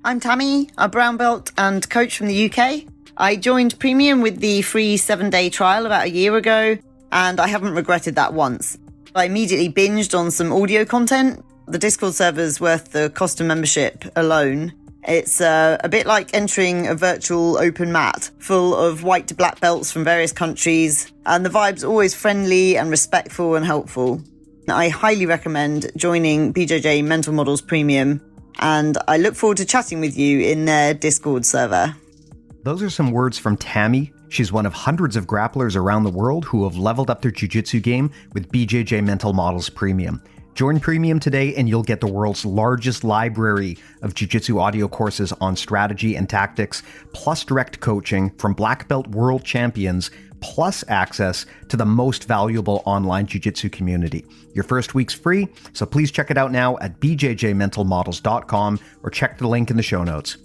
I'm Tammy, a brown belt and coach from the UK. I joined Premium with the free 7-day trial about a year ago, and I haven't regretted that once. I immediately binged on some audio content. The Discord server's worth the cost of membership alone. It's a bit like entering a virtual open mat full of white to black belts from various countries, and the vibe's always friendly and respectful and helpful. I highly recommend joining BJJ Mental Models Premium, and I look forward to chatting with you in their Discord server. Those are some words from Tammy. She's one of hundreds of grapplers around the world who have leveled up their jiu-jitsu game with BJJ Mental Models Premium. Join Premium today and you'll get the world's largest library of jiu-jitsu audio courses on strategy and tactics, plus direct coaching from black belt world champions, plus access to the most valuable online jiu-jitsu community. Your first week's free, so please check it out now at bjjmentalmodels.com or check the link in the show notes.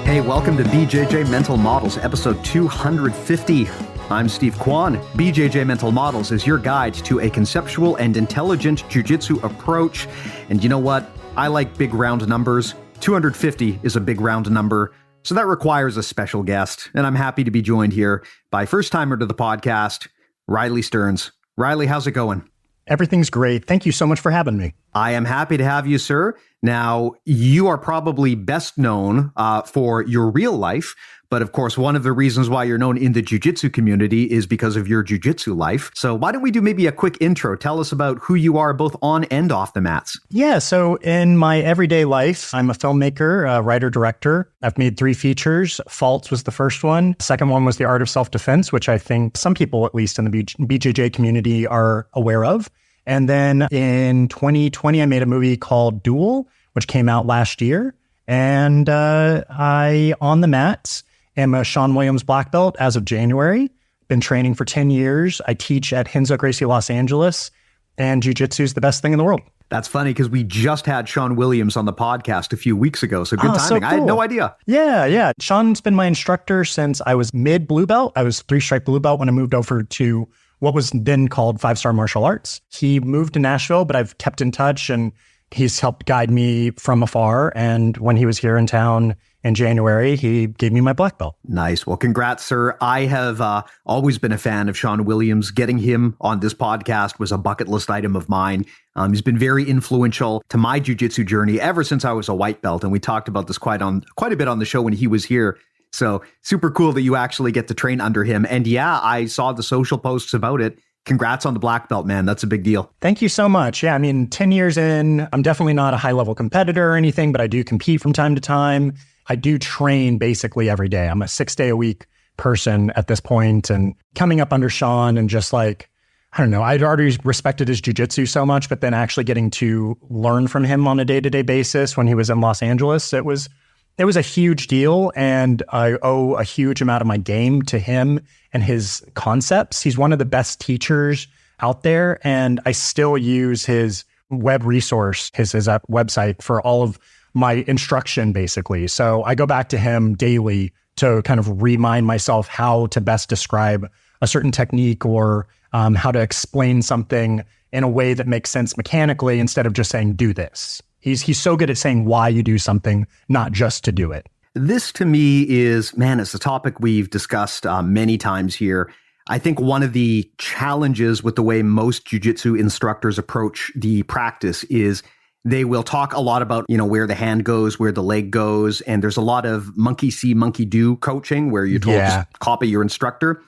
Hey, welcome to BJJ Mental Models, episode 250. I'm Steve Kwan. BJJ Mental Models is your guide to a conceptual and intelligent jiu-jitsu approach. And you know what? I like big round numbers. 250 is a big round number, so that requires a special guest. And I'm happy to be joined here by first-timer to the podcast, Riley Stearns. Riley, how's it going? Everything's great. Thank you so much for having me. I am happy to have you, sir. Now, you are probably best known for your real life, but of course, one of the reasons why you're known in the jiu-jitsu community is because of your jiu-jitsu life. So why don't we do maybe a quick intro? Tell us about who you are both on and off the mats. Yeah, so in my everyday life, I'm a filmmaker, a writer-director. I've made 3 features. Faults was the first one. The second one was The Art of Self-Defense, which I think some people, at least in the BJJ community, are aware of. And then in 2020, I made a movie called Duel, which came out last year. And I, on the mats, am a Shawn Williams black belt as of January. Been training for 10 years. I teach at Renzo Gracie Los Angeles, and jiu-jitsu is the best thing in the world. That's funny because we just had Shawn Williams on the podcast a few weeks ago. So good timing. So cool. I had no idea. Yeah. Shawn's been my instructor since I was mid blue belt. I was 3-stripe blue belt when I moved over to what was then called 5-Star Martial Arts. He moved to Nashville, but I've kept in touch and he's helped guide me from afar. And when he was here in town in January, he gave me my black belt. Nice. Well, congrats, sir. I have always been a fan of Shawn Williams. Getting him on this podcast was a bucket list item of mine. He's been very influential to my jiu-jitsu journey ever since I was a white belt. And we talked about this quite a bit on the show when he was here. So super cool that you actually get to train under him. And yeah, I saw the social posts about it. Congrats on the black belt, man. That's a big deal. Thank you so much. Yeah, I mean, 10 years in, I'm definitely not a high-level competitor or anything, but I do compete from time to time. I do train basically every day. I'm a 6-day-a-week person at this point, and coming up under Shawn and just like, I don't know, I'd already respected his jiu-jitsu so much, but then actually getting to learn from him on a day-to-day basis when he was in Los Angeles, it was a huge deal, and I owe a huge amount of my game to him and his concepts. He's one of the best teachers out there, and I still use his web resource, his website for all of my instruction, basically. So I go back to him daily to kind of remind myself how to best describe a certain technique or how to explain something in a way that makes sense mechanically instead of just saying, do this. He's so good at saying why you do something, not just to do it. This to me is, man, it's a topic we've discussed many times here. I think one of the challenges with the way most jiu-jitsu instructors approach the practice is they will talk a lot about, where the hand goes, where the leg goes. And there's a lot of monkey see, monkey do coaching where you're told just copy your instructor.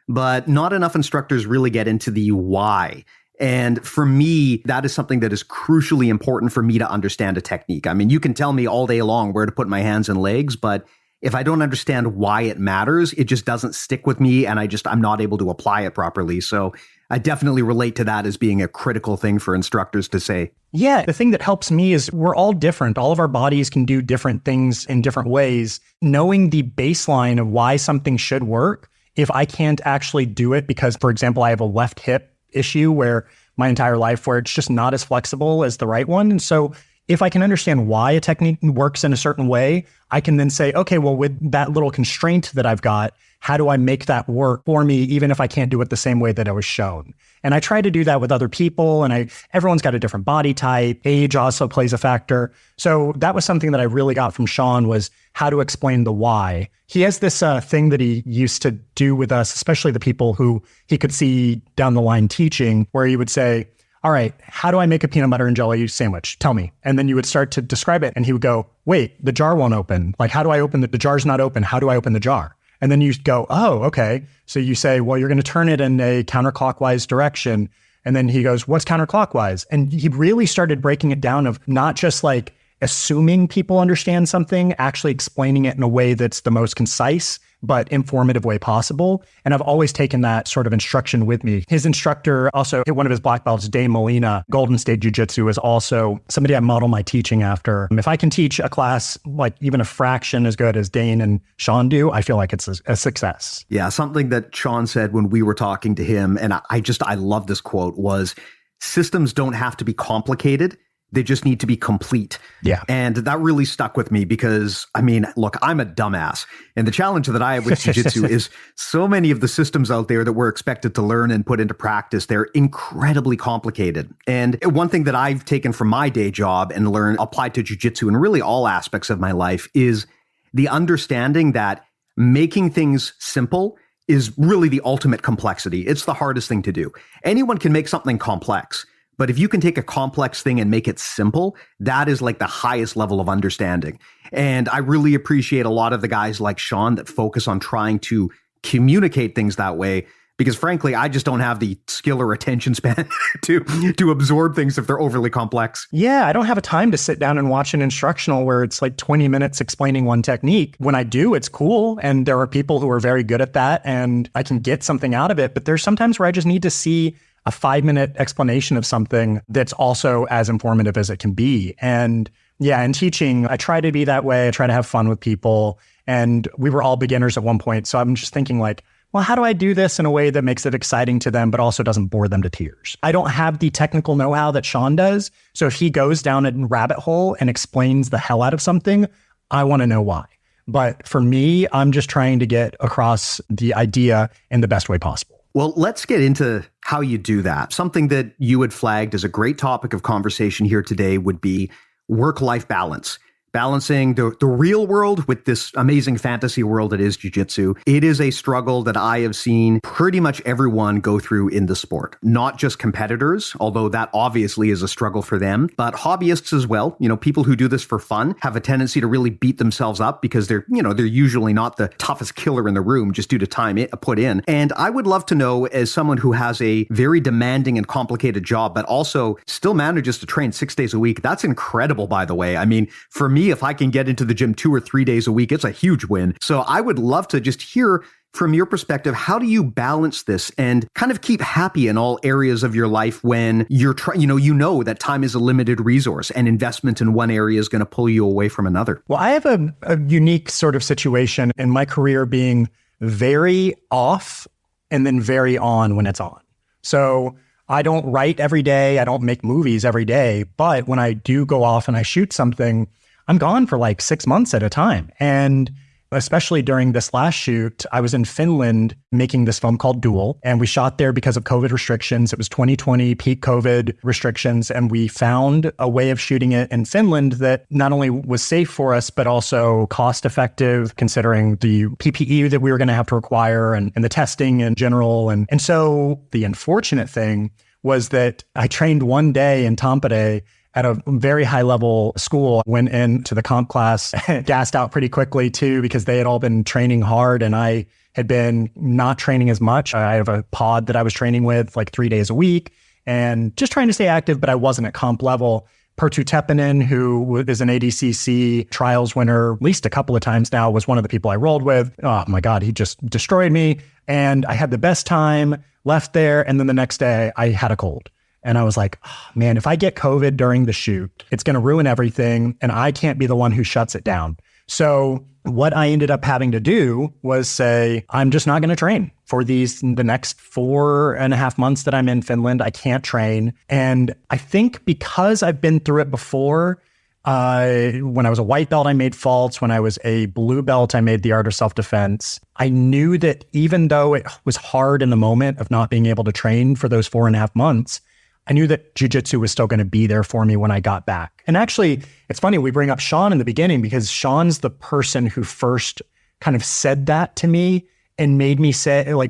But not enough instructors really get into the why. And for me, that is something that is crucially important for me to understand a technique. I mean, you can tell me all day long where to put my hands and legs, but if I don't understand why it matters, it just doesn't stick with me and I'm not able to apply it properly. So I definitely relate to that as being a critical thing for instructors to say. Yeah, the thing that helps me is we're all different. All of our bodies can do different things in different ways. Knowing the baseline of why something should work, if I can't actually do it because, for example, I have a left hip issue where my entire life where it's just not as flexible as the right one. And so if I can understand why a technique works in a certain way, I can then say, okay, well, with that little constraint that I've got, how do I make that work for me, even if I can't do it the same way that I was shown? And I try to do that with other people, and everyone's got a different body type. Age also plays a factor. So that was something that I really got from Shawn, was how to explain the why. He has this thing that he used to do with us, especially the people who he could see down the line teaching, where he would say, all right, how do I make a peanut butter and jelly sandwich? Tell me. And then you would start to describe it, and he would go, wait, the jar won't open. Like, how do I open the jar's not open. How do I open the jar? And then you go, oh, okay. So you say, well, you're going to turn it in a counterclockwise direction. And then he goes, what's counterclockwise? And he really started breaking it down of not just like assuming people understand something, actually explaining it in a way that's the most concise but informative way possible. And I've always taken that sort of instruction with me. His instructor, also one of his black belts, Dane Molina, Golden State Jiu-Jitsu, is also somebody I model my teaching after. If I can teach a class like even a fraction as good as Dane and Shawn do, I feel like it's a success. Yeah, something that Shawn said when we were talking to him, and I love this quote, was systems don't have to be complicated. They just need to be complete. Yeah. And that really stuck with me because, I mean, look, I'm a dumbass. And the challenge that I have with jiu-jitsu is so many of the systems out there that we're expected to learn and put into practice, they're incredibly complicated. And one thing that I've taken from my day job and applied to jiu-jitsu and really all aspects of my life is the understanding that making things simple is really the ultimate complexity. It's the hardest thing to do. Anyone can make something complex. But if you can take a complex thing and make it simple, that is like the highest level of understanding. And I really appreciate a lot of the guys like Shawn that focus on trying to communicate things that way, because frankly, I just don't have the skill or attention span to absorb things if they're overly complex. Yeah, I don't have a time to sit down and watch an instructional where it's like 20 minutes explaining one technique. When I do, it's cool. And there are people who are very good at that, and I can get something out of it. But there's sometimes where I just need to see a 5-minute explanation of something that's also as informative as it can be. And yeah, in teaching, I try to be that way. I try to have fun with people. And we were all beginners at one point. So I'm just thinking like, well, how do I do this in a way that makes it exciting to them, but also doesn't bore them to tears? I don't have the technical know-how that Shawn does. So if he goes down a rabbit hole and explains the hell out of something, I want to know why. But for me, I'm just trying to get across the idea in the best way possible. Well, let's get into how you do that. Something that you had flagged as a great topic of conversation here today would be work-life balance. Balancing the real world with this amazing fantasy world that is jiu-jitsu. It is a struggle that I have seen pretty much everyone go through in the sport. Not just competitors, although that obviously is a struggle for them, but hobbyists as well. You know, people who do this for fun have a tendency to really beat themselves up because they're usually not the toughest killer in the room just due to time put in. And I would love to know, as someone who has a very demanding and complicated job, but also still manages to train 6 days a week, that's incredible, by the way. I mean, for me, if I can get into the gym 2 or 3 days a week, it's a huge win. So I would love to just hear from your perspective, how do you balance this and kind of keep happy in all areas of your life when you're you know that time is a limited resource and investment in one area is going to pull you away from another? Well, I have a unique sort of situation in my career being very off and then very on when it's on. So I don't write every day. I don't make movies every day. But when I do go off and I shoot something, I'm gone for like 6 months at a time. And especially during this last shoot, I was in Finland making this film called Duel, and we shot there because of COVID restrictions. It was 2020, peak COVID restrictions, and we found a way of shooting it in Finland that not only was safe for us, but also cost effective, considering the PPE that we were going to have to require and the testing in general. And so the unfortunate thing was that I trained one day in Tampere at a very high level school, went into the comp class, gassed out pretty quickly too, because they had all been training hard and I had been not training as much. I have a pod that I was training with like 3 days a week and just trying to stay active, but I wasn't at comp level. Perttu Tepponen, who is an ADCC trials winner at least a couple of times now, was one of the people I rolled with. Oh my God, he just destroyed me. And I had the best time, left there. And then the next day I had a cold. And I was like, oh, man, if I get COVID during the shoot, it's going to ruin everything. And I can't be the one who shuts it down. So what I ended up having to do was say, I'm just not going to train for the next 4.5 months that I'm in Finland. I can't train. And I think because I've been through it before, When I was a white belt, I made faults. When I was a blue belt, I made the art of self-defense. I knew that even though it was hard in the moment of not being able to train for those 4.5 months, I knew that jiu-jitsu was still going to be there for me when I got back. And actually, it's funny, we bring up Shawn in the beginning because Shawn's the person who first kind of said that to me and made me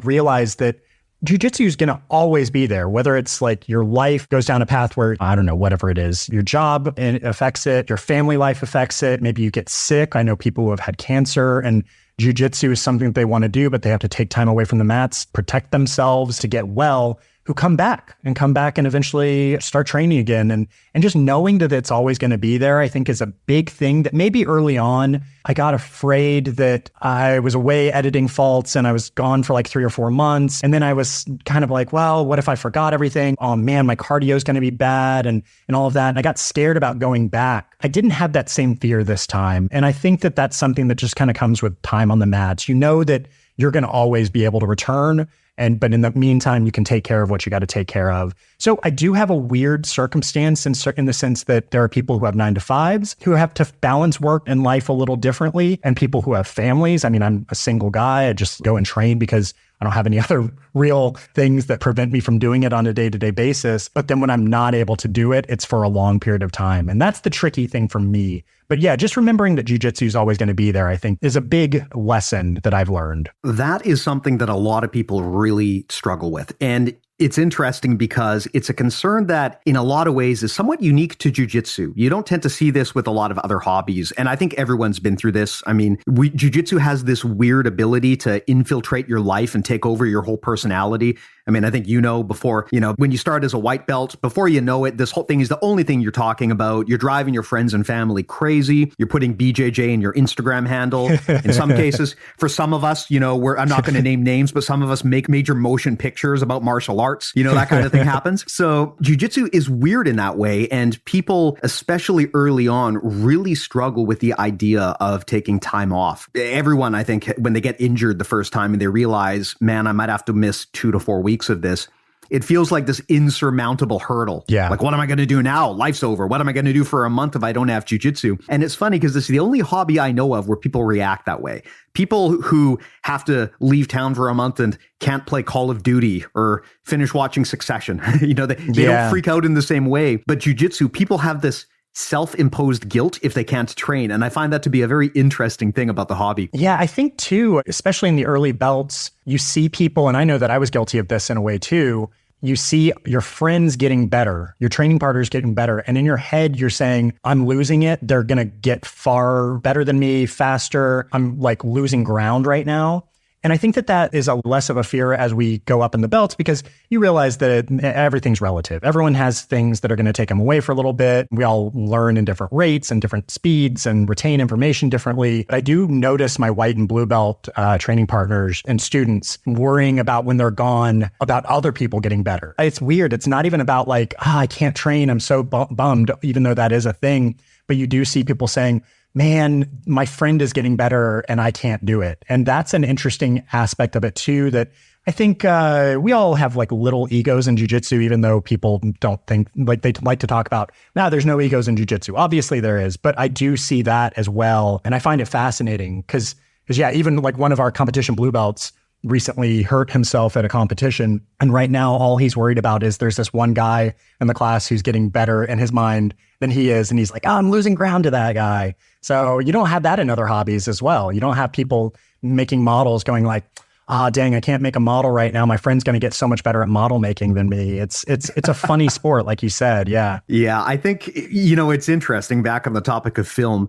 realize that jiu-jitsu is going to always be there, whether it's like your life goes down a path where, I don't know, whatever it is, your job affects it, your family life affects it, maybe you get sick. I know people who have had cancer, and jiu-jitsu is something that they want to do, but they have to take time away from the mats, protect themselves to get well, who come back and eventually start training again. And just knowing that it's always going to be there, I think is a big thing that maybe early on, I got afraid that I was away editing faults and I was gone for like 3 or 4 months. And then I was kind of like, well, what if I forgot everything? Oh man, my cardio is going to be bad and all of that. And I got scared about going back. I didn't have that same fear this time. And I think that that's something that just kind of comes with time on the mats. You know that you're going to always be able to return. But in the meantime, you can take care of what you got to take care of. So I do have a weird circumstance in the sense that there are people who have 9-to-5s who have to balance work and life a little differently, and people who have families. I mean, I'm a single guy. I just go and train because I don't have any other real things that prevent me from doing it on a day-to-day basis. But then when I'm not able to do it, it's for a long period of time. And that's the tricky thing for me. But yeah, just remembering that jiu-jitsu is always going to be there, I think, is a big lesson that I've learned. That is something that a lot of people really struggle with. And it's interesting because it's a concern that in a lot of ways is somewhat unique to jiu-jitsu. You don't tend to see this with a lot of other hobbies. And I think everyone's been through this. I mean, jiu-jitsu has this weird ability to infiltrate your life and take over your whole personality. I mean, I think before, when you start as a white belt, before you know it, this whole thing is the only thing you're talking about. You're driving your friends and family crazy. You're putting BJJ in your Instagram handle. In some cases, for some of us, I'm not going to name names, but some of us make major motion pictures about martial arts. That kind of thing happens. So jiu-jitsu is weird in that way. And people, especially early on, really struggle with the idea of taking time off. Everyone, I think, when they get injured the first time and they realize, man, I might have to miss 2 to 4 weeks of this, it feels like this insurmountable hurdle. Yeah. Like, what am I going to do now? Life's over. What am I going to do for a month if I don't have jiu-jitsu? And it's funny because this is the only hobby I know of where people react that way. People who have to leave town for a month and can't play Call of Duty or finish watching Succession, they don't freak out in the same way. But jiu-jitsu, people have this self-imposed guilt if they can't train. And I find that to be a very interesting thing about the hobby. Yeah, I think too, especially in the early belts, you see people, and I know that I was guilty of this in a way too, you see your friends getting better, your training partners getting better, and in your head, you're saying, I'm losing it. They're going to get far better than me, faster. I'm like losing ground right now. And I think that is a less of a fear as we go up in the belts because you realize that everything's relative. Everyone has things that are going to take them away for a little bit. We all learn in different rates and different speeds and retain information differently. But I do notice my white and blue belt training partners and students worrying about when they're gone about other people getting better. It's weird. It's not even about like, I can't train. I'm so bummed, even though that is a thing. But you do see people saying, man, my friend is getting better and I can't do it. And that's an interesting aspect of it too, that I think we all have like little egos in jiu-jitsu, even though people don't think, like they like to talk about, there's no egos in jiu-jitsu. Obviously there is, but I do see that as well. And I find it fascinating because even like one of our competition blue belts recently hurt himself at a competition. And right now, all he's worried about is there's this one guy in the class who's getting better in his mind than he is. And he's like, I'm losing ground to that guy. So you don't have that in other hobbies as well. You don't have people making models going like, dang, I can't make a model right now. My friend's going to get so much better at model making than me. It's a funny sport, like you said. Yeah. Yeah. I think, it's interesting back on the topic of film.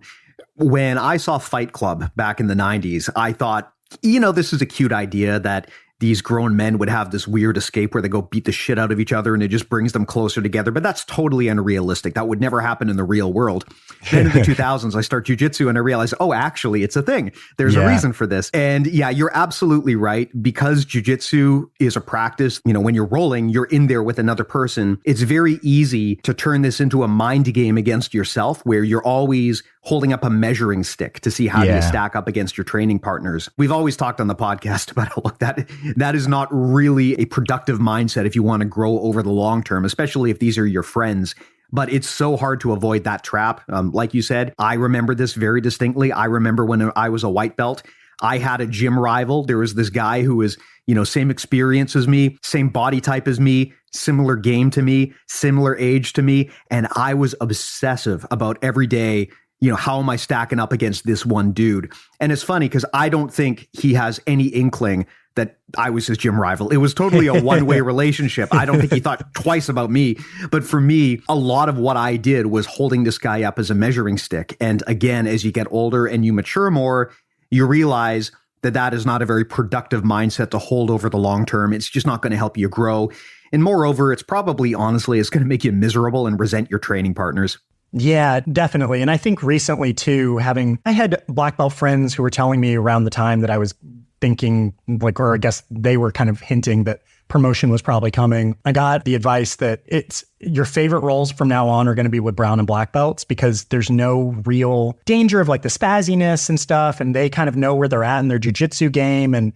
When I saw Fight Club back in the 90s, I thought, this is a cute idea that these grown men would have this weird escape where they go beat the shit out of each other and it just brings them closer together. But that's totally unrealistic. That would never happen in the real world. Then in the 2000s, I start jiu-jitsu and I realized, actually, it's a thing. There's a reason for this. And yeah, you're absolutely right. Because jiu-jitsu is a practice, when you're rolling, you're in there with another person. It's very easy to turn this into a mind game against yourself where you're always holding up a measuring stick to see how you stack up against your training partners. We've always talked on the podcast about, look, that is not really a productive mindset if you want to grow over the long term, especially if these are your friends. But it's so hard to avoid that trap. Like you said, I remember this very distinctly. I remember when I was a white belt, I had a gym rival. There was this guy who was, same experience as me, same body type as me, similar game to me, similar age to me. And I was obsessive about every day, how am I stacking up against this one dude? And it's funny because I don't think he has any inkling that I was his gym rival. It was totally a one-way relationship. I don't think he thought twice about me. But for me, a lot of what I did was holding this guy up as a measuring stick. And again, as you get older and you mature more, you realize that that is not a very productive mindset to hold over the long term. It's just not going to help you grow. And moreover, it's probably, honestly, it's going to make you miserable and resent your training partners. Yeah, definitely. And I think recently too, I had black belt friends who were telling me around the time that I was thinking or I guess they were kind of hinting that promotion was probably coming. I got the advice that it's your favorite roles from now on are going to be with brown and black belts because there's no real danger of the spazziness and stuff. And they kind of know where they're at in their jiu-jitsu game. And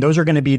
those are going to be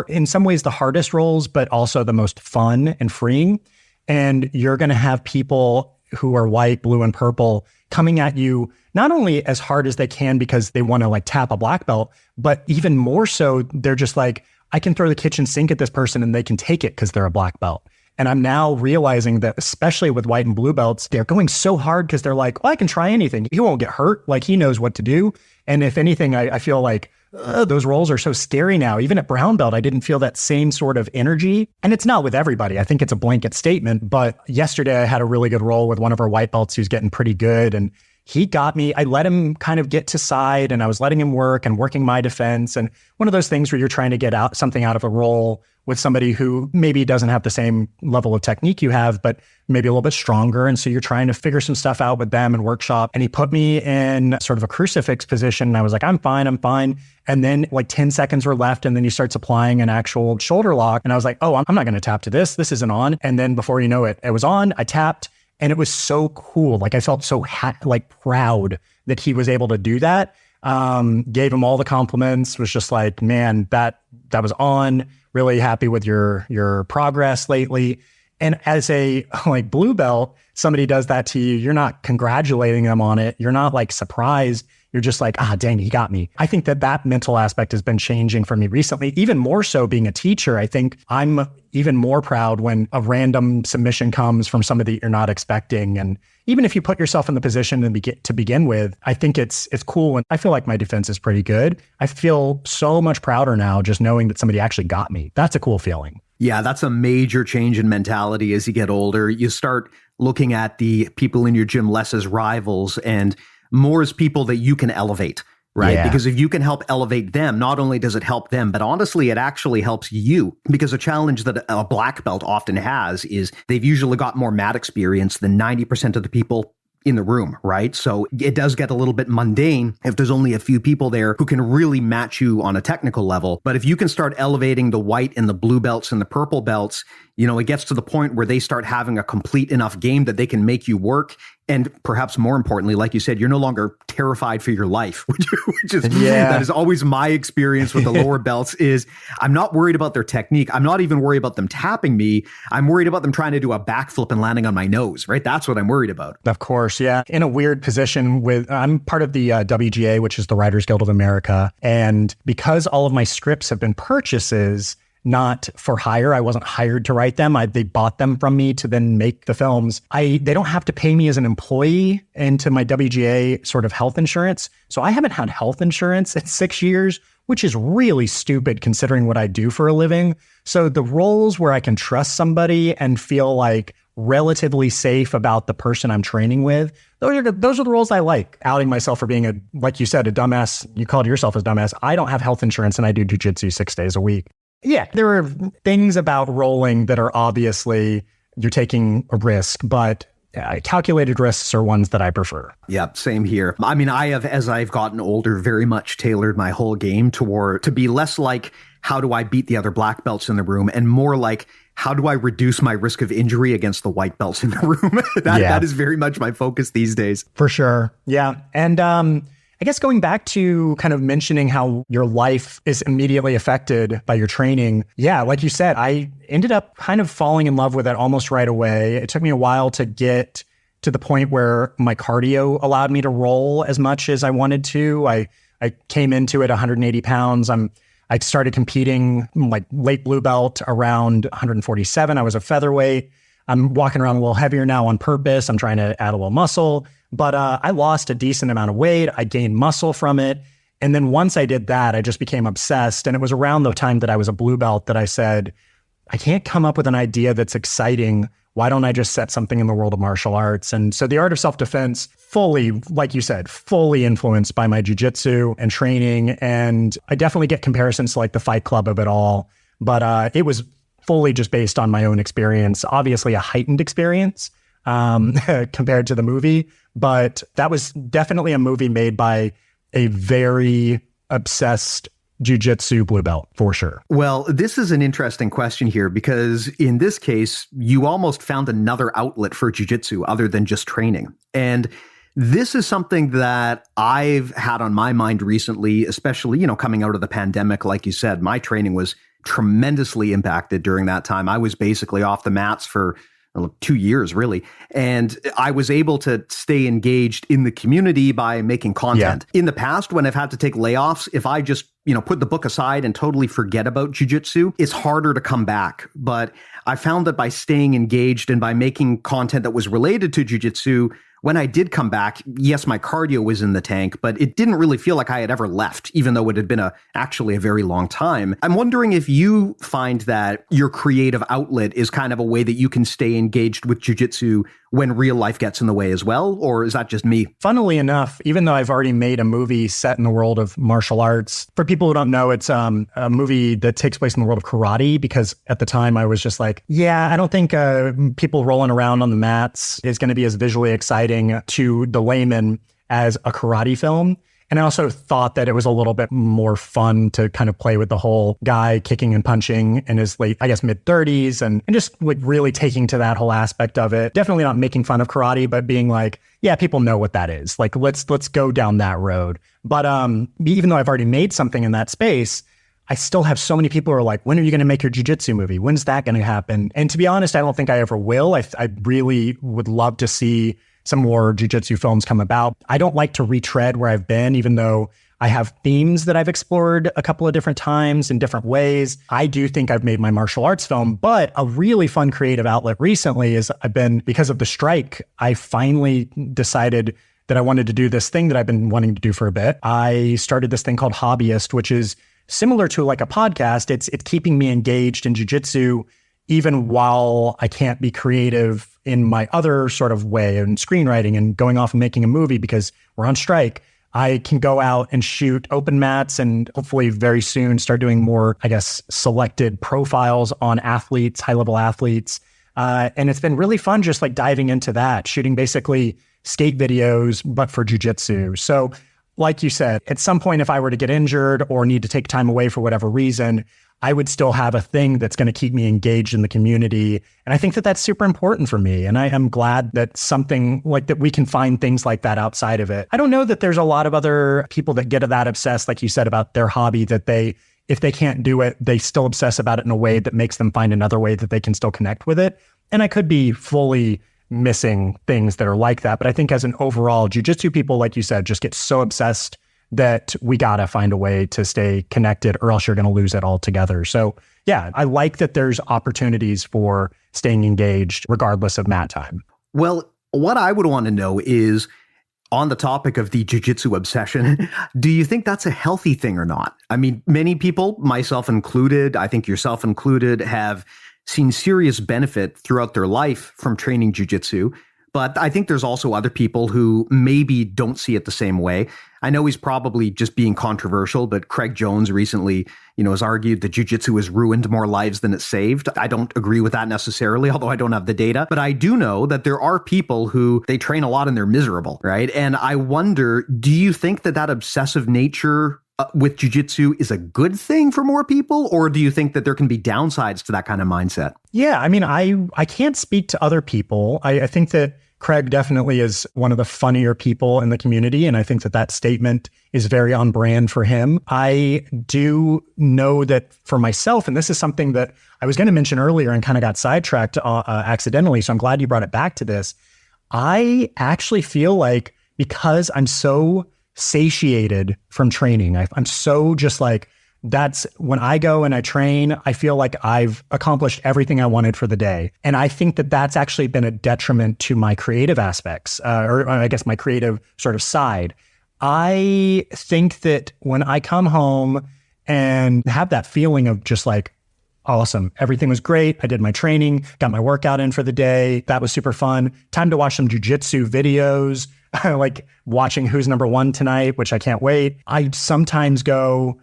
in some ways, the hardest roles, but also the most fun and freeing. And you're going to have people who are white, blue, and purple coming at you not only as hard as they can because they want to tap a black belt, but even more so, they're just I can throw the kitchen sink at this person and they can take it because they're a black belt. And I'm now realizing that, especially with white and blue belts, they're going so hard because they're well, I can try anything. He won't get hurt. He knows what to do. And if anything, I feel those roles are so scary now. Even at brown belt, I didn't feel that same sort of energy. And it's not with everybody. I think it's a blanket statement. But yesterday I had a really good role with one of our white belts who's getting pretty good. And he got me. I let him kind of get to side and I was letting him work and working my defense. And one of those things where you're trying to get something out of a role with somebody who maybe doesn't have the same level of technique you have, but maybe a little bit stronger. And so you're trying to figure some stuff out with them and workshop. And he put me in sort of a crucifix position. And I was I'm fine. And then 10 seconds were left. And then he starts applying an actual shoulder lock. And I was oh, I'm not going to tap to this. This isn't on. And then before you know it, it was on. I tapped. And it was so cool. I felt so proud that he was able to do that. Gave him all the compliments, was just man, that was on. Really happy with your progress lately. And as a blue belt, somebody does that to you, you're not congratulating them on it. You're not surprised. You're just dang, he got me. I think that mental aspect has been changing for me recently, even more so being a teacher. I think I'm even more proud when a random submission comes from somebody that you're not expecting. And even if you put yourself in the position to begin with, I think it's cool. And I feel like my defense is pretty good. I feel so much prouder now just knowing that somebody actually got me. That's a cool feeling. Yeah, that's a major change in mentality as you get older. You start looking at the people in your gym less as rivals and more as people that you can elevate, right? Yeah. Because if you can help elevate them, not only does it help them, but honestly, it actually helps you. Because a challenge that a black belt often has is they've usually got more mat experience than 90% of the people in the room, right? So it does get a little bit mundane if there's only a few people there who can really match you on a technical level. But if you can start elevating the white and the blue belts and the purple belts, it gets to the point where they start having a complete enough game that they can make you work. And perhaps more importantly, like you said, you're no longer terrified for your life, which is that is always my experience with the lower belts is I'm not worried about their technique. I'm not even worried about them tapping me. I'm worried about them trying to do a backflip and landing on my nose, right? That's what I'm worried about. Of course, yeah. In a weird position I'm part of the WGA, which is the Writers Guild of America. And because all of my scripts have been purchases, not for hire. I wasn't hired to write them. They bought them from me to then make the films. They don't have to pay me as an employee into my WGA sort of health insurance. So I haven't had health insurance in 6 years, which is really stupid considering what I do for a living. So the roles where I can trust somebody and feel relatively safe about the person I'm training with, those are the roles I like. Outing myself for being like you said, a dumbass. You called yourself a dumbass. I don't have health insurance and I do jiu-jitsu 6 days a week. Yeah, there are things about rolling that are obviously you're taking a risk, but calculated risks are ones that I prefer. Yeah, same here. I mean, I have, as I've gotten older, very much tailored my whole game to be less how do I beat the other black belts in the room and more how do I reduce my risk of injury against the white belts in the room? That is very much my focus these days. For sure. Yeah. And I guess going back to kind of mentioning how your life is immediately affected by your training. Yeah, like you said, I ended up kind of falling in love with it almost right away. It took me a while to get to the point where my cardio allowed me to roll as much as I wanted to. I came into it 180 pounds. I started competing like late blue belt around 147. I was a featherweight. I'm walking around a little heavier now on purpose. I'm trying to add a little muscle, but I lost a decent amount of weight. I gained muscle from it. And then once I did that, I just became obsessed. And it was around the time that I was a blue belt that I said, I can't come up with an idea that's exciting. Why don't I just set something in the world of martial arts? And so the art of self-defense fully, like you said, fully influenced by my jiu-jitsu and training. And I definitely get comparisons to like the Fight Club of it all. But it was fully just based on my own experience, obviously a heightened experience compared to the movie. But that was definitely a movie made by a very obsessed jiu-jitsu blue belt, for sure. Well, this is an interesting question here because in this case, you almost found another outlet for jiu-jitsu other than just training. And this is something that I've had on my mind recently, especially, coming out of the pandemic. Like you said, my training was tremendously impacted during that time. I was basically off the mats for 2 years, really. And I was able to stay engaged in the community by making content. Yeah. In the past, when I've had to take layoffs, if I just, put the book aside and totally forget about jiu-jitsu, it's harder to come back. But I found that by staying engaged and by making content that was related to jiu-jitsu, when I did come back, yes, my cardio was in the tank, but it didn't really feel like I had ever left, even though it had been actually a very long time. I'm wondering if you find that your creative outlet is kind of a way that you can stay engaged with jiu-jitsu when real life gets in the way as well, or is that just me? Funnily enough, even though I've already made a movie set in the world of martial arts, for people who don't know, it's a movie that takes place in the world of karate, because at the time I was just like, I don't think people rolling around on the mats is going to be as visually exciting to the layman as a karate film. And I also thought that it was a little bit more fun to kind of play with the whole guy kicking and punching in his late, mid-30s and just like really taking to that whole aspect of it. Definitely not making fun of karate, but being like, people know what that is. Like, let's go down that road. But even though I've already made something in that space, I still have so many people who are like, when are you going to make your jiu-jitsu movie? When's that going to happen? And to be honest, I don't think I ever will. I really would love to see some more jiu-jitsu films come about. I don't like to retread where I've been, even though I have themes that I've explored a couple of different times in different ways. I do think I've made my martial arts film, but a really fun creative outlet recently is because of the strike, I finally decided that I wanted to do this thing that I've been wanting to do for a bit. I started this thing called Hobbyist, which is similar to like a podcast. It's keeping me engaged in jiu-jitsu even while I can't be creative in my other sort of way in screenwriting and going off and making a movie because we're on strike. I can go out and shoot open mats and hopefully very soon start doing more, selected profiles on athletes, high-level athletes. And it's been really fun just like diving into that, shooting basically skate videos, but for jiu-jitsu. So like you said, at some point, if I were to get injured or need to take time away for whatever reason, I would still have a thing that's going to keep me engaged in the community. And I think that that's super important for me. And I am glad that something like that, we can find things like that outside of it. I don't know that there's a lot of other people that get that obsessed, like you said, about their hobby, that if they can't do it, they still obsess about it in a way that makes them find another way that they can still connect with it. And I could be fully missing things that are like that. But I think as an overall, jiu-jitsu people, like you said, just get so obsessed that we got to find a way to stay connected or else you're going to lose it altogether. So I like that there's opportunities for staying engaged regardless of mat time. Well, what I would want to know is, on the topic of the jiu-jitsu obsession, do you think that's a healthy thing or not? I mean, many people, myself included, I think yourself included, have seen serious benefit throughout their life from training jiu-jitsu. But I think there's also other people who maybe don't see it the same way. I know he's probably just being controversial, but Craig Jones recently, has argued that jiu-jitsu has ruined more lives than it's saved. I don't agree with that necessarily, although I don't have the data. But I do know that there are people who they train a lot and they're miserable, right? And I wonder, do you think that obsessive nature with jiu-jitsu is a good thing for more people? Or do you think that there can be downsides to that kind of mindset? Yeah, I mean, I can't speak to other people. I think that Craig definitely is one of the funnier people in the community. And I think that statement is very on brand for him. I do know that for myself, and this is something that I was going to mention earlier and kind of got sidetracked accidentally. So I'm glad you brought it back to this. I actually feel like because I'm so satiated from training, I'm so just like, that's when I go and I train, I feel like I've accomplished everything I wanted for the day. And I think that that's actually been a detriment to my creative aspects, or I guess my creative sort of side. I think that when I come home and have that feeling of just like, awesome, everything was great. I did my training, got my workout in for the day. That was super fun. Time to watch some jiu-jitsu videos, like watching Who's Number One tonight, which I can't wait. I sometimes go,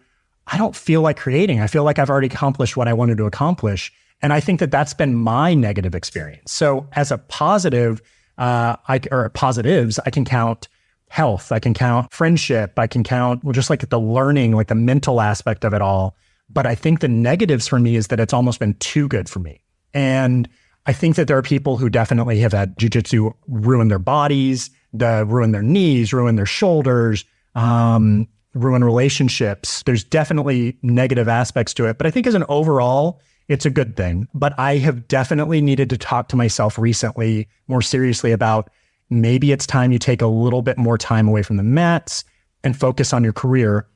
I don't feel like creating. I feel like I've already accomplished what I wanted to accomplish. And I think that that's been my negative experience. So as a positive, positives, I can count health. I can count friendship. I can count just like the learning, like the mental aspect of it all. But I think the negatives for me is that it's almost been too good for me. And I think that there are people who definitely have had jiu-jitsu ruin their bodies, ruin their knees, ruin their shoulders, ruin relationships. There's definitely negative aspects to it. But I think as an overall, it's a good thing. But I have definitely needed to talk to myself recently more seriously about maybe it's time you take a little bit more time away from the mats and focus on your career.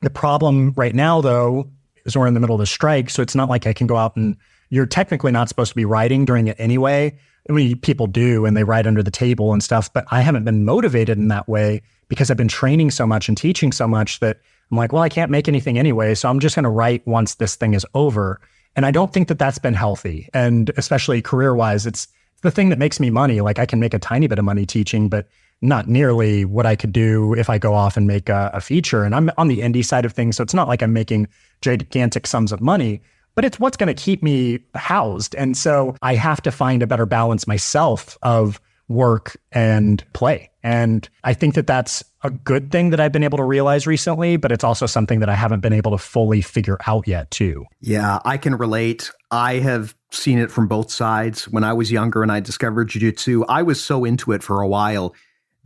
The problem right now, though, is we're in the middle of the strike. So it's not like I can go out and you're technically not supposed to be writing during it anyway. I mean, people do, and they write under the table and stuff, but I haven't been motivated in that way because I've been training so much and teaching so much that I'm like, well, I can't make anything anyway. So I'm just going to write once this thing is over. And I don't think that that's been healthy. And especially career-wise, it's the thing that makes me money. Like I can make a tiny bit of money teaching, but not nearly what I could do if I go off and make a feature. And I'm on the indie side of things. So it's not like I'm making gigantic sums of money, but it's what's going to keep me housed. And so I have to find a better balance myself of work and play. And I think that that's a good thing that I've been able to realize recently, but it's also something that I haven't been able to fully figure out yet too. Yeah, I can relate. I have seen it from both sides. When I was younger and I discovered jiu-jitsu, I was so into it for a while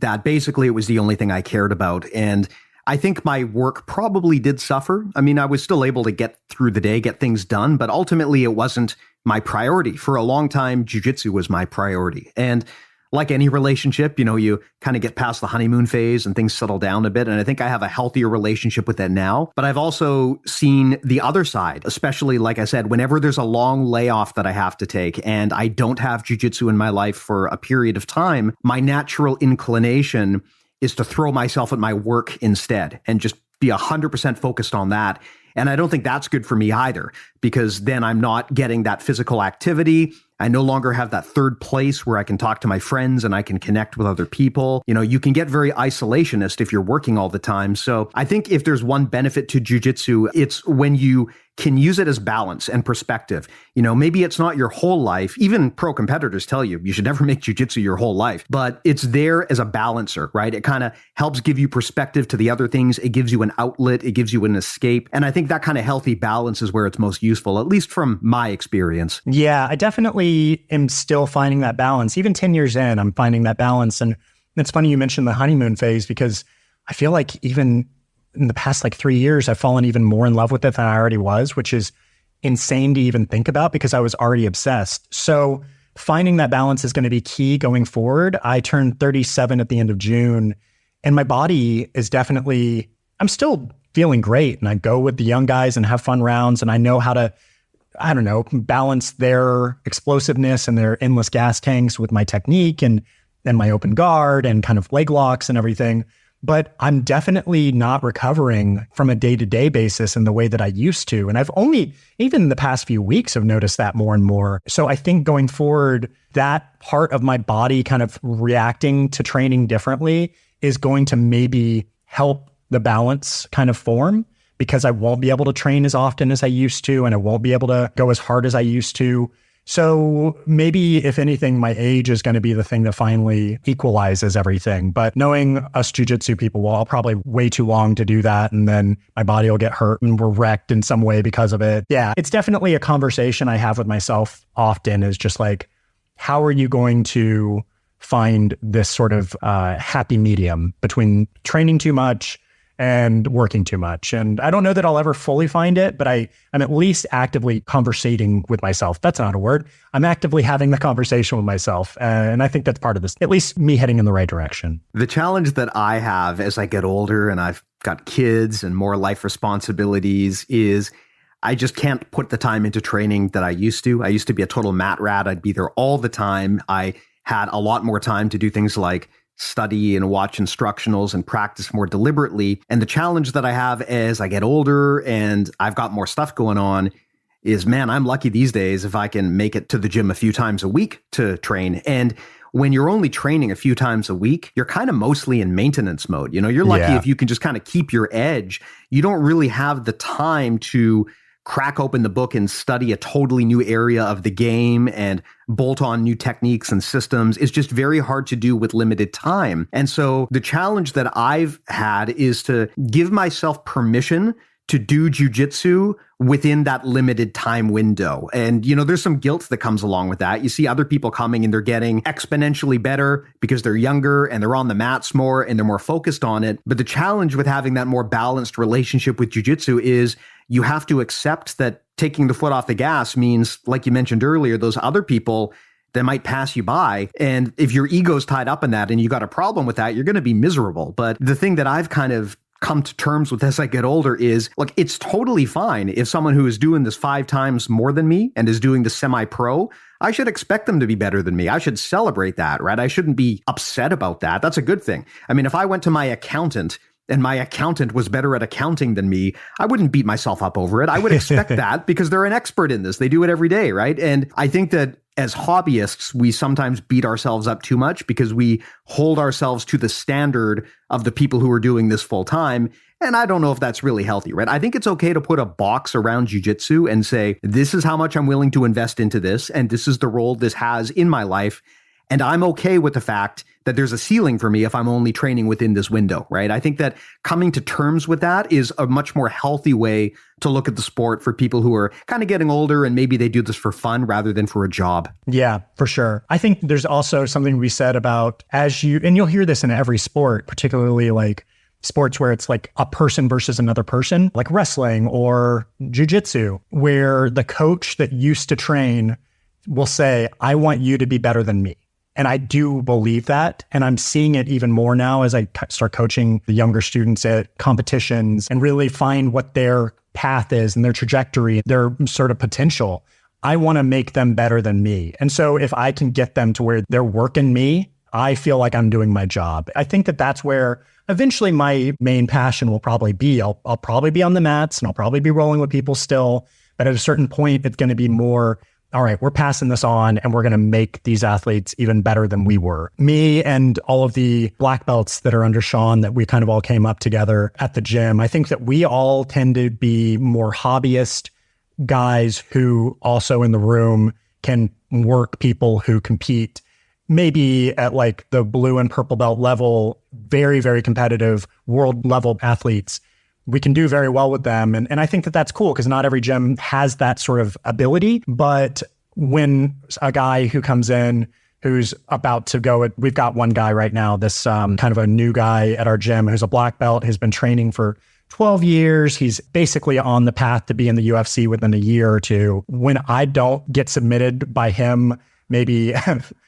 that basically it was the only thing I cared about. And I think my work probably did suffer. I mean, I was still able to get through the day, get things done, but ultimately it wasn't my priority. For a long time, jiu-jitsu was my priority. And like any relationship, you kind of get past the honeymoon phase and things settle down a bit. And I think I have a healthier relationship with that now. But I've also seen the other side, especially, like I said, whenever there's a long layoff that I have to take and I don't have jiu-jitsu in my life for a period of time, my natural inclination is to throw myself at my work instead and just be 100% focused on that. And I don't think that's good for me either, because then I'm not getting that physical activity. I no longer have that third place where I can talk to my friends and I can connect with other people. You can get very isolationist if you're working all the time. So I think if there's one benefit to jiu-jitsu, it's when you can use it as balance and perspective. Maybe it's not your whole life. Even pro competitors tell you should never make jiu-jitsu your whole life, but it's there as a balancer, right? It kind of helps give you perspective to the other things. It gives you an outlet. It gives you an escape. And I think that kind of healthy balance is where it's most useful, at least from my experience. Yeah, I definitely am still finding that balance. Even 10 years in, I'm finding that balance. And it's funny you mentioned the honeymoon phase, because I feel like even in the past 3 years, I've fallen even more in love with it than I already was, which is insane to even think about because I was already obsessed. So finding that balance is going to be key going forward. I turned 37 at the end of June, and my body is definitely, I'm still feeling great. And I go with the young guys and have fun rounds, and I know how to, balance their explosiveness and their endless gas tanks with my technique and my open guard and kind of leg locks and everything. But I'm definitely not recovering from a day-to-day basis in the way that I used to. And I've only, even in the past few weeks, have noticed that more and more. So I think going forward, that part of my body kind of reacting to training differently is going to maybe help the balance kind of form, because I won't be able to train as often as I used to, and I won't be able to go as hard as I used to. So maybe, if anything, my age is going to be the thing that finally equalizes everything. But knowing us jiu-jitsu people, well, I'll probably way too long to do that. And then my body will get hurt and we're wrecked in some way because of it. Yeah, it's definitely a conversation I have with myself often, is just like, how are you going to find this sort of happy medium between training too much and working too much. And I don't know that I'll ever fully find it, but I'm at least actively conversating with myself. That's not a word. I'm actively having the conversation with myself. And I think that's part of this, at least me heading in the right direction. The challenge that I have as I get older and I've got kids and more life responsibilities is I just can't put the time into training that I used to. I used to be a total mat rat. I'd be there all the time. I had a lot more time to do things like study and watch instructionals and practice more deliberately. And the challenge that I have as I get older and I've got more stuff going on is, man, I'm lucky these days if I can make it to the gym a few times a week to train. And when you're only training a few times a week, you're kind of mostly in maintenance mode. You're lucky if you can just kind of keep your edge. You don't really have the time to crack open the book and study a totally new area of the game and bolt on new techniques and systems. Is just very hard to do with limited time. And so the challenge that I've had is to give myself permission to do jiu-jitsu within that limited time window. And, there's some guilt that comes along with that. You see other people coming and they're getting exponentially better because they're younger and they're on the mats more and they're more focused on it. But the challenge with having that more balanced relationship with jiu-jitsu is you have to accept that taking the foot off the gas means, like you mentioned earlier, those other people that might pass you by. And if your ego's tied up in that and you got a problem with that, you're going to be miserable. But the thing that I've kind of come to terms with as I get older is, look, it's totally fine if someone who is doing this 5 times more than me and is doing the semi-pro, I should expect them to be better than me. I should celebrate that, right? I shouldn't be upset about that. That's a good thing. I mean, if I went to my accountant and my accountant was better at accounting than me, I wouldn't beat myself up over it. I would expect that because they're an expert in this. They do it every day, right? And I think that as hobbyists, we sometimes beat ourselves up too much because we hold ourselves to the standard of the people who are doing this full time. And I don't know if that's really healthy, right? I think it's okay to put a box around jiu-jitsu and say, this is how much I'm willing to invest into this, and this is the role this has in my life. And I'm okay with the fact that there's a ceiling for me if I'm only training within this window, right? I think that coming to terms with that is a much more healthy way to look at the sport for people who are kind of getting older and maybe they do this for fun rather than for a job. Yeah, for sure. I think there's also something we said about and you'll hear this in every sport, particularly like sports where it's like a person versus another person, like wrestling or jiu-jitsu, where the coach that used to train will say, I want you to be better than me. And I do believe that. And I'm seeing it even more now as I start coaching the younger students at competitions and really find what their path is and their trajectory, their sort of potential. I want to make them better than me. And so if I can get them to where they're working me, I feel like I'm doing my job. I think that that's where eventually my main passion will probably be. I'll probably be on the mats and I'll probably be rolling with people still. But at a certain point, it's going to be more, all right, we're passing this on and we're going to make these athletes even better than we were. Me and all of the black belts that are under Shawn that we kind of all came up together at the gym, I think that we all tend to be more hobbyist guys who also in the room can work people who compete maybe at like the blue and purple belt level, very, very competitive world level athletes. We can do very well with them. And I think that that's cool because not every gym has that sort of ability. But when a guy who comes in who's about to go, we've got one guy right now, this kind of a new guy at our gym who's a black belt, has been training for 12 years. He's basically on the path to be in the UFC within a year or two. When I don't get submitted by him maybe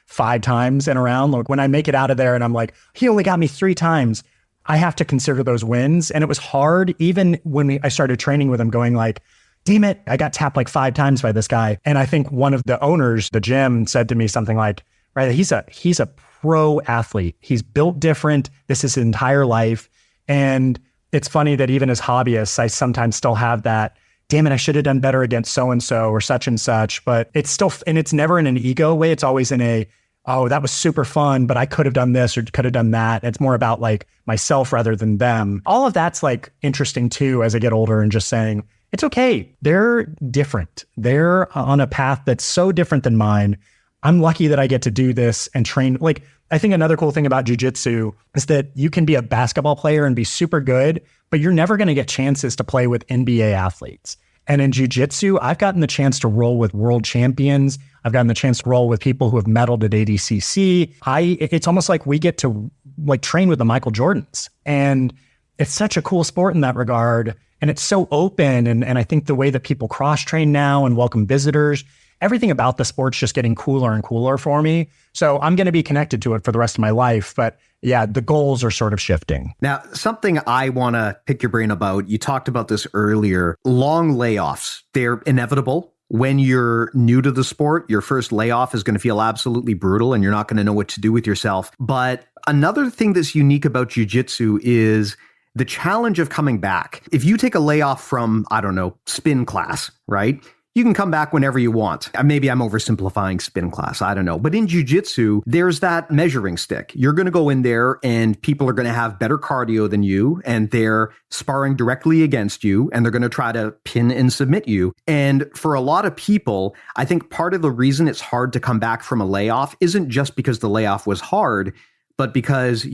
5 times in a round, like when I make it out of there and I'm like, he only got me 3 times, I have to consider those wins. And it was hard, even when I started training with him, going like, damn it, I got tapped like 5 times by this guy. And I think one of the owners, the gym, said to me something like, right, he's a pro athlete. He's built different. This is his entire life. And it's funny that even as hobbyists, I sometimes still have that, damn it, I should have done better against so-and-so or such and such. But it's still, and it's never in an ego way. It's always in a, oh, that was super fun, but I could have done this or could have done that. It's more about like myself rather than them. All of that's like interesting too, as I get older, and just saying, it's okay. They're different. They're on a path that's so different than mine. I'm lucky that I get to do this and train. Like, I think another cool thing about jiu-jitsu is that you can be a basketball player and be super good, but you're never going to get chances to play with NBA athletes. And in jiu-jitsu, I've gotten the chance to roll with world champions. I've gotten the chance to roll with people who have medaled at ADCC. It's almost like we get to like train with the Michael Jordans. And it's such a cool sport in that regard. And it's so open. And I think the way that people cross-train now and welcome visitors, everything about the sport's just getting cooler and cooler for me. So I'm going to be connected to it for the rest of my life. But yeah, the goals are sort of shifting. Now, something I want to pick your brain about, you talked about this earlier, long layoffs, they're inevitable. When you're new to the sport, your first layoff is going to feel absolutely brutal and you're not going to know what to do with yourself. But another thing that's unique about jiu-jitsu is the challenge of coming back. If you take a layoff from, I don't know, spin class, right? You can come back whenever you want. Maybe I'm oversimplifying spin class. I don't know. But in jiu-jitsu, there's that measuring stick. You're going to go in there and people are going to have better cardio than you and they're sparring directly against you and they're going to try to pin and submit you. And for a lot of people, I think part of the reason it's hard to come back from a layoff isn't just because the layoff was hard, but because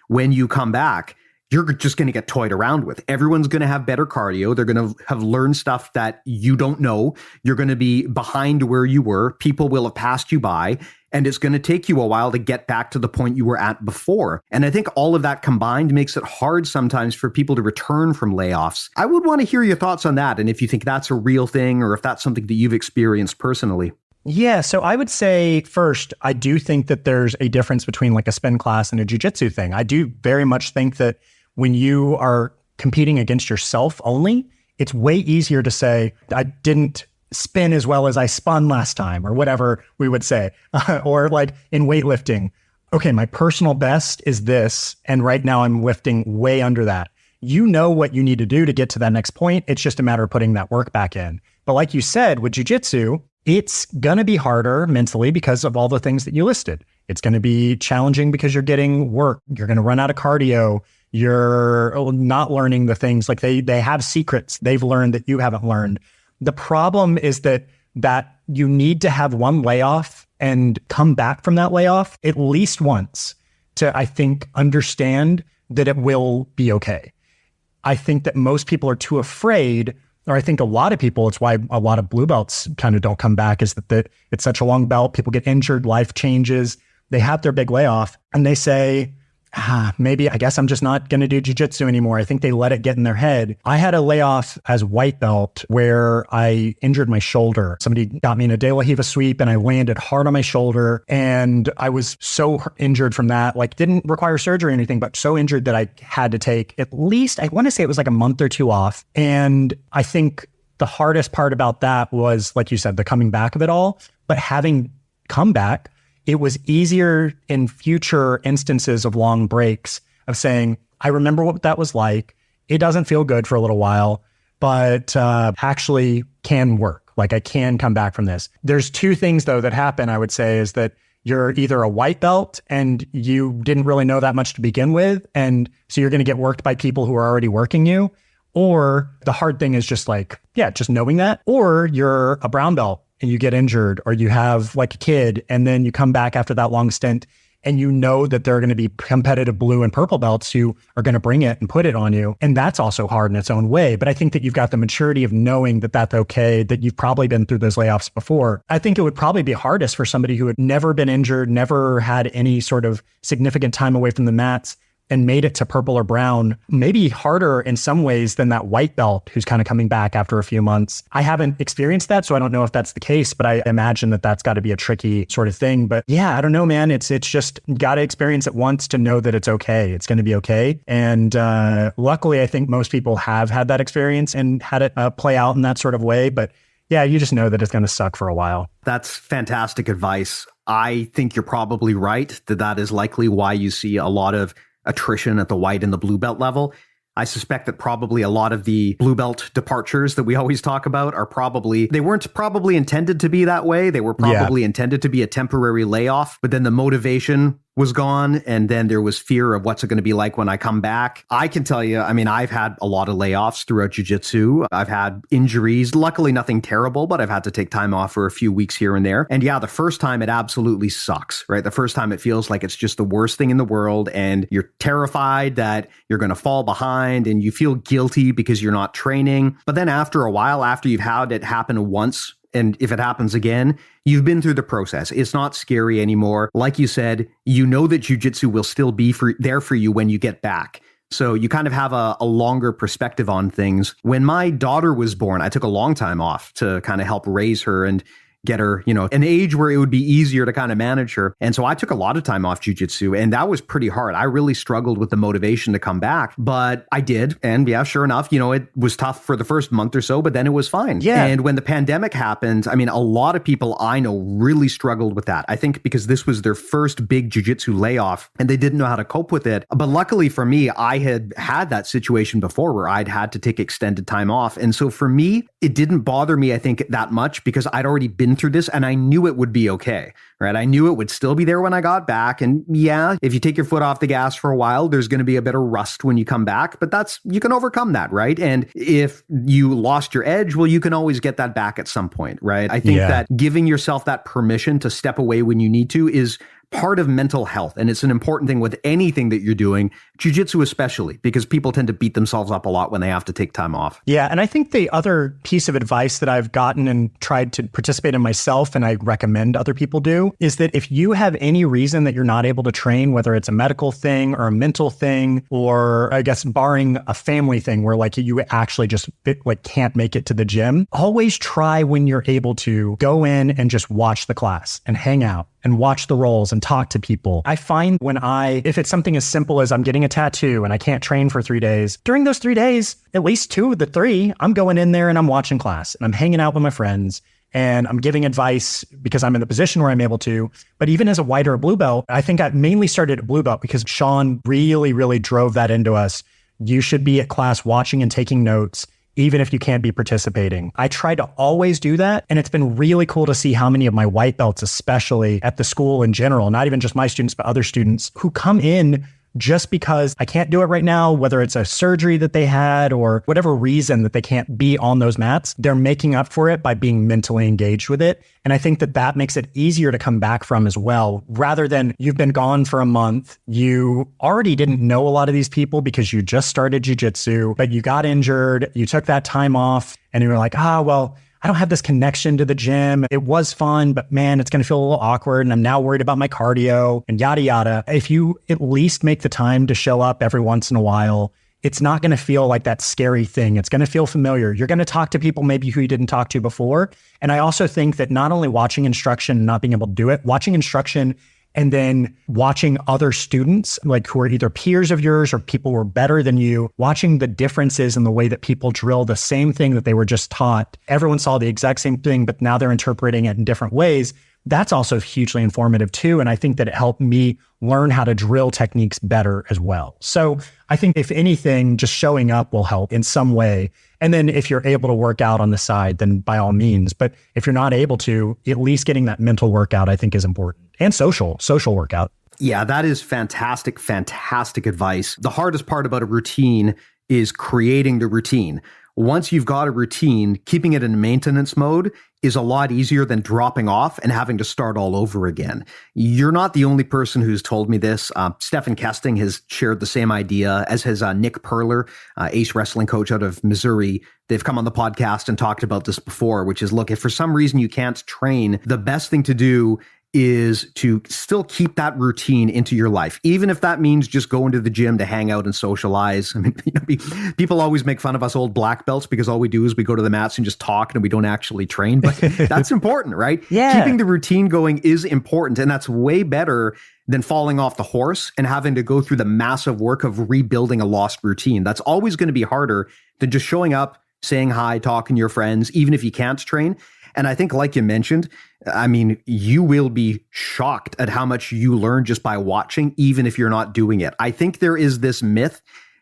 when you come back, you're just going to get toyed around with. Everyone's going to have better cardio. They're going to have learned stuff that you don't know. You're going to be behind where you were. People will have passed you by, and it's going to take you a while to get back to the point you were at before. And I think all of that combined makes it hard sometimes for people to return from layoffs. I would want to hear your thoughts on that, and if you think that's a real thing or if that's something that you've experienced personally. Yeah, so I would say first, I do think that there's a difference between like a spin class and a jiu-jitsu thing. I do very much think that when you are competing against yourself only, it's way easier to say, I didn't spin as well as I spun last time, or whatever we would say. Or like in weightlifting, okay, my personal best is this, and right now I'm lifting way under that. You know what you need to do to get to that next point. It's just a matter of putting that work back in. But like you said, with jiu-jitsu, it's going to be harder mentally because of all the things that you listed. It's going to be challenging because you're getting work. You're going to run out of cardio. You're not learning the things like they have secrets they've learned that you haven't learned. The problem is that you need to have one layoff and come back from that layoff at least once to, I think, understand that it will be okay. I think that most people are too afraid, or I think a lot of people, it's why a lot of blue belts kind of don't come back, is that it's such a long belt. People get injured, life changes. They have their big layoff and they say, maybe I guess I'm just not going to do jiu-jitsu anymore. I think they let it get in their head. I had a layoff as white belt where I injured my shoulder. Somebody got me in a De La Riva sweep and I landed hard on my shoulder. And I was so injured from that, like didn't require surgery or anything, but so injured that I had to take at least, I want to say it was like a month or two off. And I think the hardest part about that was, like you said, the coming back of it all. But having come back, it was easier in future instances of long breaks of saying, I remember what that was like. It doesn't feel good for a little while, but actually can work. Like I can come back from this. There's two things though that happen, I would say, is that you're either a white belt and you didn't really know that much to begin with. And so you're going to get worked by people who are already working you. Or the hard thing is just like, just knowing that. Or you're a brown belt and you get injured, or you have like a kid and then you come back after that long stint and you know that there are going to be competitive blue and purple belts who are going to bring it and put it on you. And that's also hard in its own way. But I think that you've got the maturity of knowing that that's okay, that you've probably been through those layoffs before. I think it would probably be hardest for somebody who had never been injured, never had any sort of significant time away from the mats, and made it to purple or brown, maybe harder in some ways than that white belt who's kind of coming back after a few months. I haven't experienced that, so I don't know if that's the case, but I imagine that that's got to be a tricky sort of thing. But yeah, I don't know, man. It's just got to experience it once to know that it's okay. It's going to be okay. And luckily, I think most people have had that experience and had it play out in that sort of way. But yeah, you just know that it's going to suck for a while. That's fantastic advice. I think you're probably right that is likely why you see a lot of attrition at the white and the blue belt level. I suspect that probably a lot of the blue belt departures that we always talk about they weren't probably intended to be that way. They were probably intended to be a temporary layoff, but then the motivation was gone. And then there was fear of what's it going to be like when I come back. I can tell you, I mean, I've had a lot of layoffs throughout jiu-jitsu. I've had injuries, luckily nothing terrible, but I've had to take time off for a few weeks here and there. And yeah, the first time it absolutely sucks, right? The first time it feels like it's just the worst thing in the world. And you're terrified that you're going to fall behind and you feel guilty because you're not training. But then after a while, after you've had it happen once, and if it happens again, you've been through the process. It's not scary anymore. Like you said, you know that jiu-jitsu will still be there for you when you get back. So you kind of have a longer perspective on things. When my daughter was born, I took a long time off to kind of help raise her and get her, an age where it would be easier to kind of manage her. And so I took a lot of time off jiu-jitsu, and that was pretty hard. I really struggled with the motivation to come back, but I did. And yeah, sure enough, it was tough for the first month or so, but then it was fine. Yeah. And when the pandemic happened, I mean, a lot of people I know really struggled with that. I think because this was their first big jiu-jitsu layoff and they didn't know how to cope with it. But luckily for me, I had that situation before where I'd had to take extended time off. And so for me, it didn't bother me, I think, that much because I'd already been through this and I knew it would be okay, right? I knew it would still be there when I got back. And yeah, if you take your foot off the gas for a while, there's going to be a bit of rust when you come back, but you can overcome that, right? And if you lost your edge, well, you can always get that back at some point, right? I think that giving yourself that permission to step away when you need to is part of mental health. And it's an important thing with anything that you're doing, jiu-jitsu especially, because people tend to beat themselves up a lot when they have to take time off. Yeah. And I think the other piece of advice that I've gotten and tried to participate in myself, and I recommend other people do, is that if you have any reason that you're not able to train, whether it's a medical thing or a mental thing, or I guess barring a family thing where like you actually just can't make it to the gym, always try when you're able to go in and just watch the class and hang out and watch the rolls and talk to people. I find if it's something as simple as I'm getting a tattoo and I can't train for 3 days, during those 3 days, at least 2 of the 3, I'm going in there and I'm watching class and I'm hanging out with my friends and I'm giving advice because I'm in the position where I'm able to. But even as a white or a blue belt, I think I mainly started at blue belt because Shawn really, really drove that into us. You should be at class watching and taking notes, even if you can't be participating. I try to always do that. And it's been really cool to see how many of my white belts, especially at the school in general, not even just my students, but other students who come in just because I can't do it right now, whether it's a surgery that they had or whatever reason that they can't be on those mats, they're making up for it by being mentally engaged with it. And I think that makes it easier to come back from as well, rather than you've been gone for a month. You already didn't know a lot of these people because you just started jiu-jitsu, but you got injured, you took that time off and you were like, well, I don't have this connection to the gym. It was fun, but man, it's going to feel a little awkward. And I'm now worried about my cardio and yada, yada. If you at least make the time to show up every once in a while, it's not going to feel like that scary thing. It's going to feel familiar. You're going to talk to people maybe who you didn't talk to before. And I also think that not only watching instruction and not being able to do it, watching instruction and then watching other students, like who are either peers of yours or people who are better than you, watching the differences in the way that people drill the same thing that they were just taught. Everyone saw the exact same thing, but now they're interpreting it in different ways. That's also hugely informative too. And I think that it helped me learn how to drill techniques better as well. So I think if anything, just showing up will help in some way. And then if you're able to work out on the side, then by all means. But if you're not able to, at least getting that mental workout, I think is important. And social workout. Yeah, that is fantastic advice. The hardest part about a routine is creating the routine. Once you've got a routine, keeping it in maintenance mode is a lot easier than dropping off and having to start all over again. You're not the only person who's told me this. Stephen Kesting has shared the same idea, as has Nick Perler, ace wrestling coach out of Missouri. They've come on the podcast and talked about this before, which is, look, if for some reason you can't train, the best thing to do is to still keep that routine into your life, even if that means just going to the gym to hang out and socialize. I mean, people always make fun of us old black belts because all we do is we go to the mats and just talk and we don't actually train, but that's important, right? Yeah. Keeping the routine going is important, and that's way better than falling off the horse and having to go through the massive work of rebuilding a lost routine. That's always going to be harder than just showing up, saying hi, talking to your friends, even if you can't train. And I think, like you mentioned, I mean, you will be shocked at how much you learn just by watching, even if you're not doing it. I think there is this myth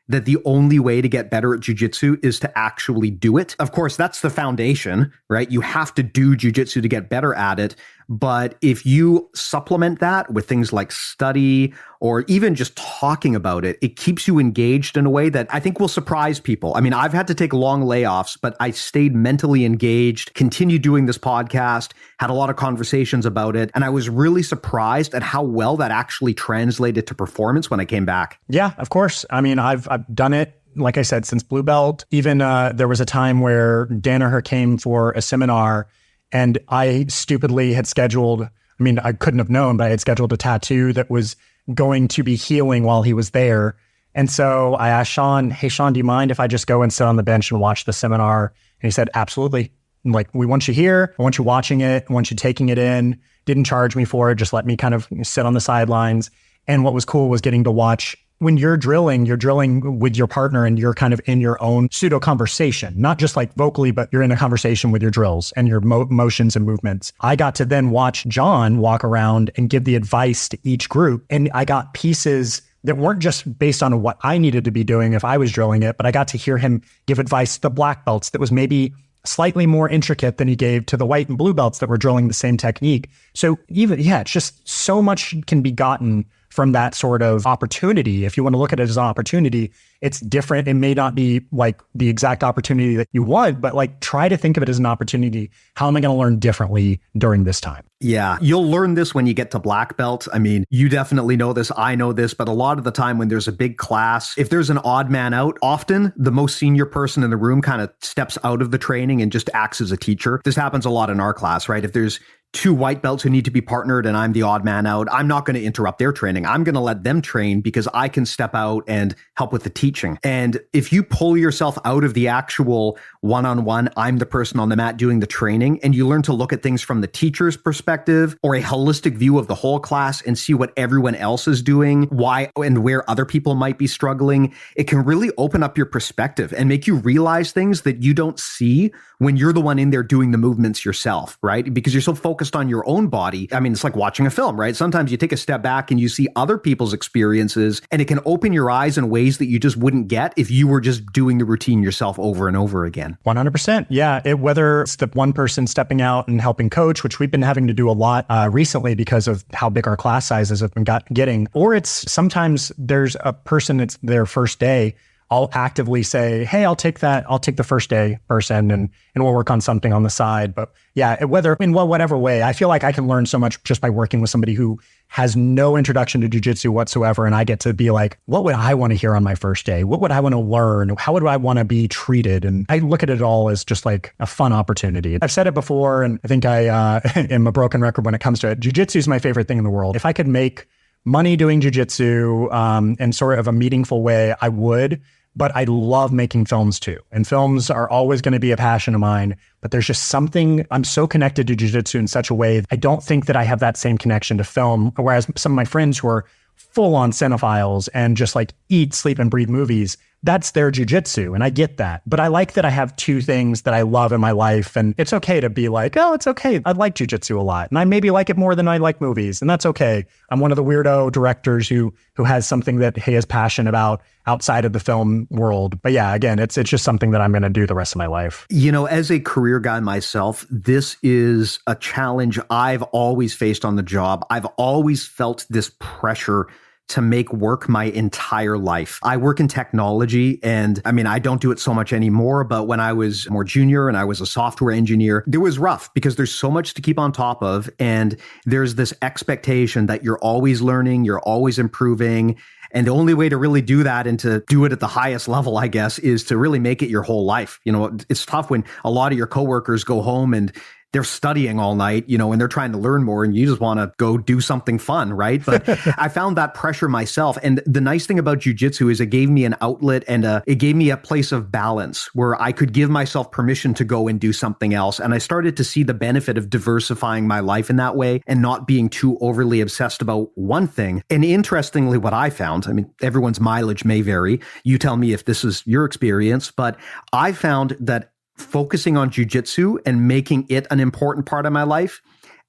that the only way to get better at jiu-jitsu is to actually do it. Of course, that's the foundation, right? You have to do jiu-jitsu to get better at it. But if you supplement that with things like study or even just talking about it, it keeps you engaged in a way that I think will surprise people. I mean, I've had to take long layoffs, but I stayed mentally engaged, continued doing this podcast, had a lot of conversations about it. And I was really surprised at how well that actually translated to performance when I came back. Yeah, of course. I mean, I've done it, like I said, since Blue Belt. Even there was a time where Danaher came for a seminar and I stupidly had scheduled, I mean, I couldn't have known, but I had scheduled a tattoo that was going to be healing while he was there. And so I asked Shawn, hey, Shawn, do you mind if I just go and sit on the bench and watch the seminar? And he said, absolutely. Like, we want you here. I want you watching it. I want you taking it in. Didn't charge me for it. Just let me kind of sit on the sidelines. And what was cool was getting to watch. When you're drilling with your partner and you're kind of in your own pseudo conversation, not just like vocally, but you're in a conversation with your drills and your motions and movements. I got to then watch John walk around and give the advice to each group. And I got pieces that weren't just based on what I needed to be doing if I was drilling it, but I got to hear him give advice to the black belts that was maybe slightly more intricate than he gave to the white and blue belts that were drilling the same technique. So it's just so much can be gotten from that sort of opportunity. If you want to look at it as an opportunity, it's different. It may not be like the exact opportunity that you want, but like try to think of it as an opportunity. How am I going to learn differently during this time? Yeah, you'll learn this when you get to black belt. I mean, you definitely know this. I know this, but a lot of the time when there's a big class, if there's an odd man out, often the most senior person in the room kind of steps out of the training and just acts as a teacher. This happens a lot in our class, right? If there's two white belts who need to be partnered and I'm the odd man out, I'm not going to interrupt their training. I'm going to let them train because I can step out and help with the teaching. And if you pull yourself out of the actual one-on-one, I'm the person on the mat doing the training, and you learn to look at things from the teacher's perspective or a holistic view of the whole class and see what everyone else is doing, why and where other people might be struggling, it can really open up your perspective and make you realize things that you don't see when you're the one in there doing the movements yourself, right? Because you're so focused on your own body. I mean, it's like watching a film, right? Sometimes you take a step back and you see other people's experiences, and it can open your eyes in ways that you just wouldn't get if you were just doing the routine yourself over and over again. 100%. Yeah. Whether it's the one person stepping out and helping coach, which we've been having to do a lot recently because of how big our class sizes have been getting, or it's sometimes there's a person, it's their first day, I'll actively say, hey, I'll take the first day person and we'll work on something on the side. But yeah, whatever way, I feel like I can learn so much just by working with somebody who has no introduction to jiu-jitsu whatsoever. And I get to be like, what would I want to hear on my first day? What would I want to learn? How would I want to be treated? And I look at it all as just like a fun opportunity. I've said it before, and I think I am a broken record when it comes to it. Jiu-jitsu is my favorite thing in the world. If I could make money doing jiu-jitsu in sort of a meaningful way, I would. But I love making films too. And films are always going to be a passion of mine. But there's just something, I'm so connected to jiu-jitsu in such a way, I don't think that I have that same connection to film. Whereas some of my friends who are full-on cinephiles and just like eat, sleep, and breathe movies, that's their jiu-jitsu. And I get that. But I like that I have two things that I love in my life. And it's okay to be like, oh, it's okay. I like jiu-jitsu a lot. And I maybe like it more than I like movies. And that's okay. I'm one of the weirdo directors who has something that he has passion about outside of the film world. But yeah, again, it's just something that I'm going to do the rest of my life. You know, as a career guy myself, this is a challenge I've always faced on the job. I've always felt this pressure to make work my entire life. I work in technology, and I mean, I don't do it so much anymore, but when I was more junior and I was a software engineer, it was rough because there's so much to keep on top of. And there's this expectation that you're always learning, you're always improving. And the only way to really do that and to do it at the highest level, I guess, is to really make it your whole life. You know, it's tough when a lot of your coworkers go home and they're studying all night, you know, and they're trying to learn more and you just want to go do something fun, right? But I found that pressure myself. And the nice thing about jiu-jitsu is it gave me an outlet and it gave me a place of balance where I could give myself permission to go and do something else. And I started to see the benefit of diversifying my life in that way and not being too overly obsessed about one thing. And interestingly, what I found, I mean, everyone's mileage may vary. You tell me if this is your experience, but I found that focusing on jiu-jitsu and making it an important part of my life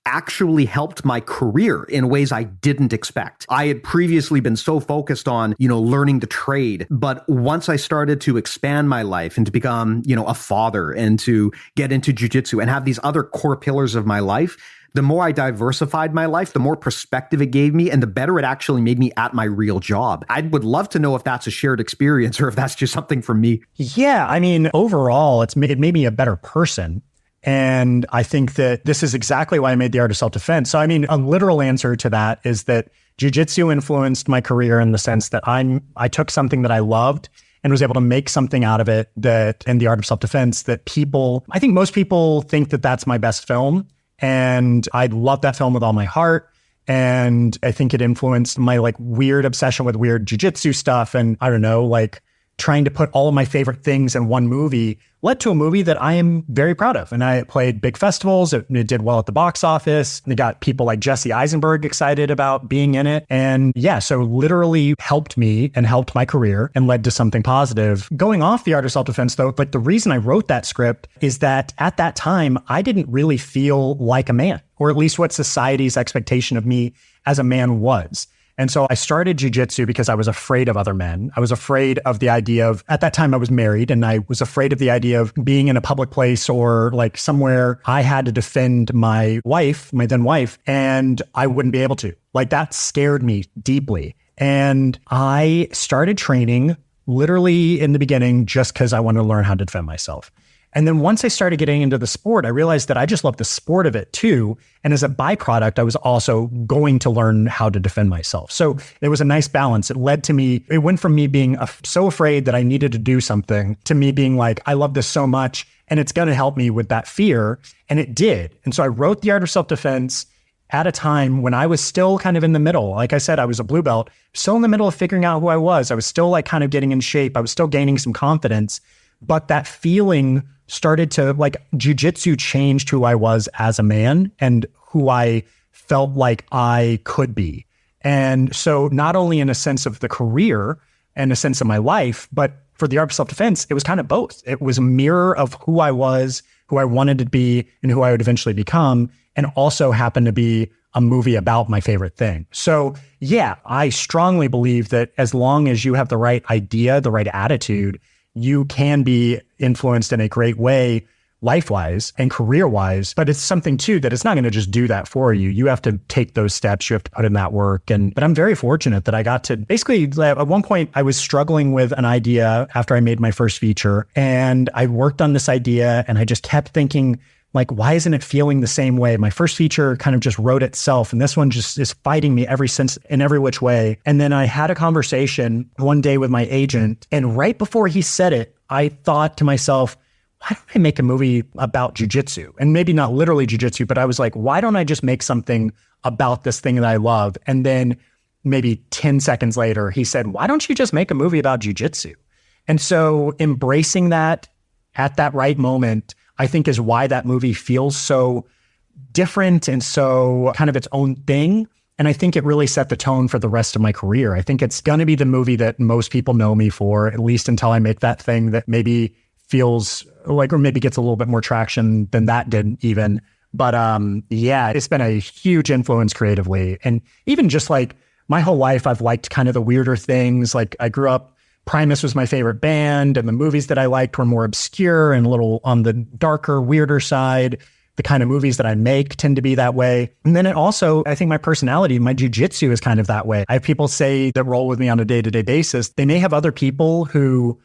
actually helped my career in ways I didn't expect. I had previously been so focused on, learning the trade. But once I started to expand my life and to become, a father and to get into jiu-jitsu and have these other core pillars of my life, the more I diversified my life, the more perspective it gave me and the better it actually made me at my real job. I would love to know if that's a shared experience or if that's just something from me. Yeah. I mean, overall, it made me a better person. And I think that this is exactly why I made the art of self-defense. So, I mean, a literal answer to that is that jiu-jitsu influenced my career in the sense that I took something that I loved and was able to make something out of it that in the art of self-defense that I think most people think that that's my best film. And I love that film with all my heart. And I think it influenced my weird obsession with weird jiu-jitsu stuff. And I don't know, trying to put all of my favorite things in one movie led to a movie that I am very proud of. And I played big festivals. It did well at the box office. It got people like Jesse Eisenberg excited about being in it. And yeah, so literally helped me and helped my career and led to something positive. Going off the art of self-defense though, the reason I wrote that script is that at that time, I didn't really feel like a man, or at least what society's expectation of me as a man was. And so I started jiu-jitsu because I was afraid of other men. I was afraid of the idea of, at that time I was married, and I was afraid of the idea of being in a public place or somewhere I had to defend my then wife, and I wouldn't be able to. That scared me deeply. And I started training literally in the beginning just because I wanted to learn how to defend myself. And then once I started getting into the sport, I realized that I just loved the sport of it too. And as a byproduct, I was also going to learn how to defend myself. So it was a nice balance. It went from me being so afraid that I needed to do something to me being I love this so much and it's going to help me with that fear. And it did. And so I wrote The Art of Self-Defense at a time when I was still kind of in the middle. Like I said, I was a blue belt, still in the middle of figuring out who I was. I was still kind of getting in shape. I was still gaining some confidence, but that feeling started to jiu-jitsu changed who I was as a man and who I felt like I could be. And so not only in a sense of the career and a sense of my life, but for the art of self-defense, it was kind of both. It was a mirror of who I was, who I wanted to be, and who I would eventually become, and also happened to be a movie about my favorite thing. So yeah, I strongly believe that as long as you have the right idea, the right attitude, you can be influenced in a great way, life-wise and career-wise, but it's something too that it's not going to just do that for you. You have to take those steps. You have to put in that work. But I'm very fortunate that I got to basically, at one point, I was struggling with an idea after I made my first feature, and I worked on this idea and I just kept thinking, why isn't it feeling the same way? My first feature kind of just wrote itself, and this one just is fighting me in every which way. And then I had a conversation one day with my agent, and right before he said it, I thought to myself, why don't I make a movie about jiu-jitsu? And maybe not literally jiu-jitsu, but I was like, why don't I just make something about this thing that I love? And then maybe 10 seconds later, he said, why don't you just make a movie about jiu-jitsu? And so embracing that at that right moment, I think is why that movie feels so different and so kind of its own thing. And I think it really set the tone for the rest of my career. I think it's going to be the movie that most people know me for, at least until I make that thing that maybe feels or maybe gets a little bit more traction than that did even. But yeah, it's been a huge influence creatively. And even just my whole life, I've liked kind of the weirder things. I grew up, Primus was my favorite band, and the movies that I liked were more obscure and a little on the darker, weirder side. The kind of movies that I make tend to be that way. And then it also, I think my personality, my jiu-jitsu is kind of that way. I have people say that roll with me on a day-to-day basis. They may have other people who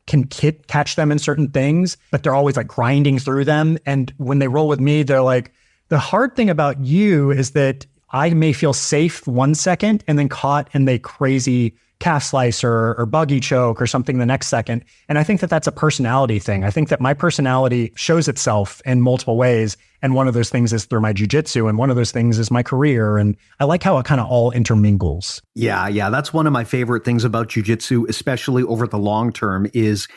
can catch them in certain things, but they're always grinding through them. And when they roll with me, they're the hard thing about you is that I may feel safe 1 second and then caught in the crazy calf slicer or buggy choke or something the next second. And I think that that's a personality thing. I think that my personality shows itself in multiple ways. And one of those things is through my jiu-jitsu, and one of those things is my career. And I like how it kind of all intermingles. Yeah. That's one of my favorite things about jiu-jitsu, especially over the long term, is